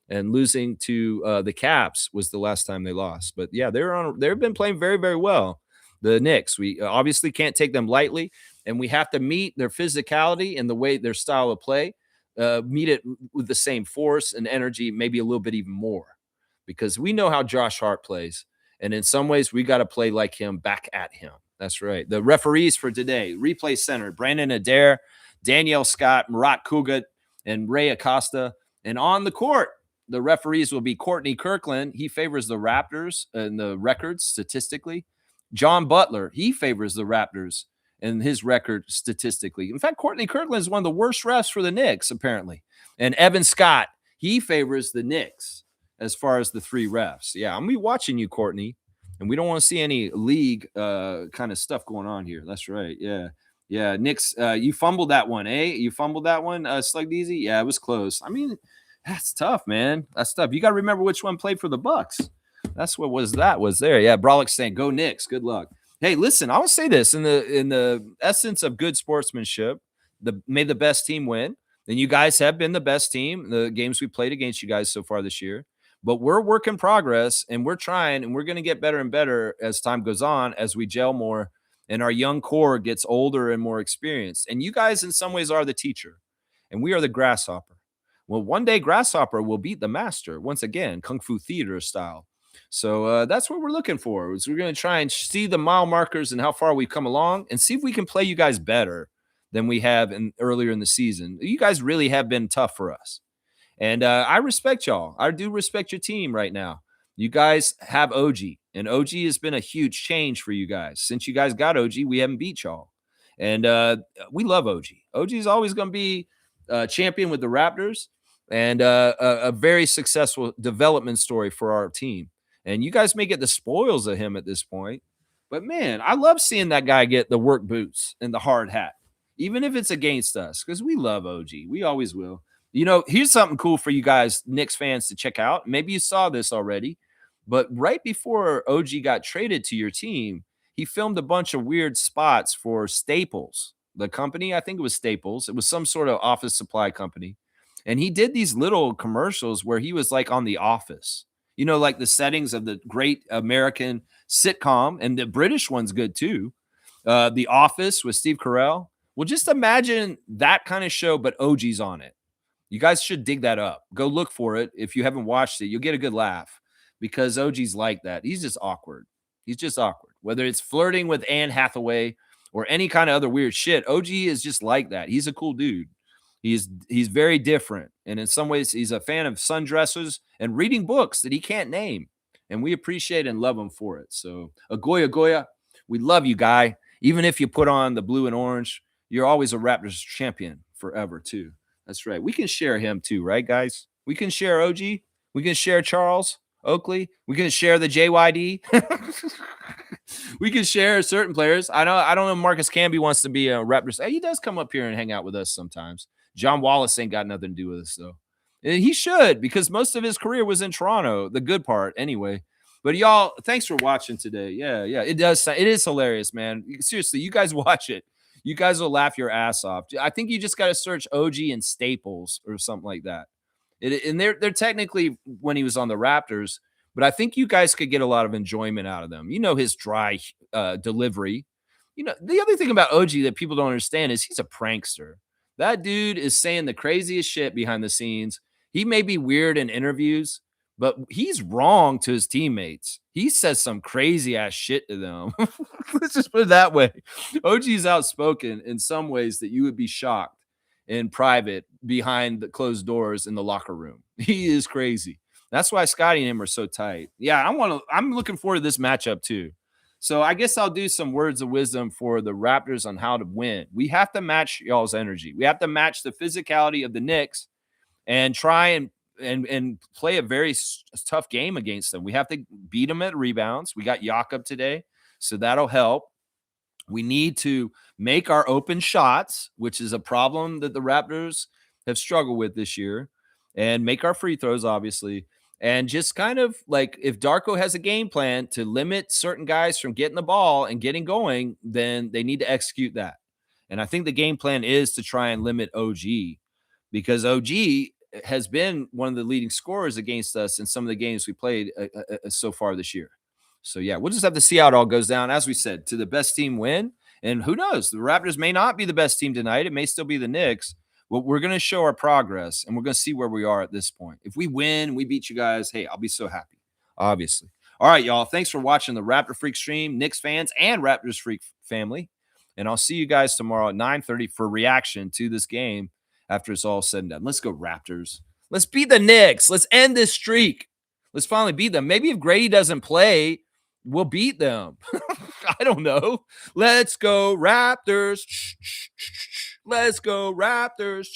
And losing to the Caps was the last time they lost. But, yeah, they've been playing very, very well. The Knicks, we obviously can't take them lightly, and we have to meet their physicality and the way their style of play, meet it with the same force and energy, maybe a little bit even more, because we know how Josh Hart plays, and in some ways we got to play like him, back at him. That's right. The referees for today: replay center Brandon Adair, Danielle Scott, Murat Kugat, and Ray Acosta. And on the court, the referees will be Courtney Kirkland. He favors the Raptors in the records statistically. John Butler, he favors the Raptors in his record statistically. In fact, Courtney Kirkland is one of the worst refs for the Knicks, apparently. And Evan Scott, he favors the Knicks as far as the 3 refs. Yeah, I'm going to be watching you, Courtney. And we don't want to see any league kind of stuff going on here. That's right. Yeah. Yeah, Knicks, you fumbled that one, eh? You fumbled that one, Slug Deezy? Yeah, it was close. I mean, that's tough, man. That's tough. You got to remember which one played for the Bucks. That's what was there. Yeah, Brolic saying, go Knicks. Good luck. Hey, listen, I will say this in the essence of good sportsmanship, may the best team win. And you guys have been the best team, the games we played against you guys so far this year. But we're work in progress, and we're trying, and we're going to get better and better as time goes on, as we gel more and our young core gets older and more experienced. And you guys in some ways are the teacher, and we are the grasshopper. Well, one day Grasshopper will beat the master once again, Kung Fu Theater style. So that's what we're looking for. Is we're going to try and see the mile markers and how far we've come along, and see if we can play you guys better than we have earlier in the season. You guys really have been tough for us. And I respect y'all. I do respect your team right now. You guys have OG, and OG has been a huge change for you guys. Since you guys got OG, we haven't beat y'all. And we love OG. OG is always going to be champion with the Raptors, and a very successful development story for our team. And you guys may get the spoils of him at this point. But, man, I love seeing that guy get the work boots and the hard hat, even if it's against us, because we love OG. We always will. You know, here's something cool for you guys, Knicks fans, to check out. Maybe you saw this already, but right before OG got traded to your team, he filmed a bunch of weird spots for Staples, the company. I think it was Staples. It was some sort of office supply company. And he did these little commercials where he was like on The Office. You know, like the settings of the great American sitcom, and the British one's good too. The Office with Steve Carell. Well, just imagine that kind of show, but OG's on it. You guys should dig that up. Go look for it. If you haven't watched it, you'll get a good laugh because OG's like that. He's just awkward. He's just awkward. Whether it's flirting with Anne Hathaway or any kind of other weird shit, OG is just like that. He's a cool dude. He's very different. And in some ways, he's a fan of sundresses and reading books that he can't name. And we appreciate and love him for it. So, Goya, we love you, guy. Even if you put on the blue and orange, you're always a Raptors champion forever, too. That's right. We can share him, too, right, guys? We can share OG. We can share Charles Oakley. We can share the JYD. We can share certain players. I don't know if Marcus Camby wants to be a Raptors. He does come up here and hang out with us sometimes. John Wallace ain't got nothing to do with us, though. And he should, because most of his career was in Toronto, the good part, anyway. But y'all, thanks for watching today. Yeah, it does. It is hilarious, man. Seriously, you guys watch it. You guys will laugh your ass off. I think you just got to search OG and Staples or something like that. And they're technically when he was on the Raptors, but I think you guys could get a lot of enjoyment out of them. You know, his dry delivery. You know, the other thing about OG that people don't understand is he's a prankster. That dude is saying the craziest shit behind the scenes. He may be weird in interviews, but he's wrong to his teammates. He says some crazy ass shit to them. Let's just put it that way. OG's outspoken in some ways that you would be shocked in private behind the closed doors in the locker room. He is crazy. That's why Scotty and him are so tight. Yeah, I'm looking forward to this matchup too. So I guess I'll do some words of wisdom for the Raptors on how to win. We have to match y'all's energy. We have to match the physicality of the Knicks and try and play a very tough game against them. We have to beat them at rebounds. We got Jakob today, so that'll help. We need to make our open shots, which is a problem that the Raptors have struggled with this year, and make our free throws, obviously. And just kind of like if Darko has a game plan to limit certain guys from getting the ball and getting going, then they need to execute that. And I think the game plan is to try and limit OG because OG has been one of the leading scorers against us in some of the games we played so far this year. So, yeah, we'll just have to see how it all goes down. As we said, to the best team win. And who knows? The Raptors may not be the best team tonight. It may still be the Knicks. But we're going to show our progress, and we're going to see where we are at this point. If we win, we beat you guys, hey, I'll be so happy, obviously. All right, y'all. Thanks for watching the Raptor Freak stream, Knicks fans and Raptors Freak family. And I'll see you guys tomorrow at 9:30 for reaction to this game after it's all said and done. Let's go, Raptors. Let's beat the Knicks. Let's end this streak. Let's finally beat them. Maybe if Grady doesn't play, we'll beat them. I don't know. Let's go, Raptors. Let's go, Raptors.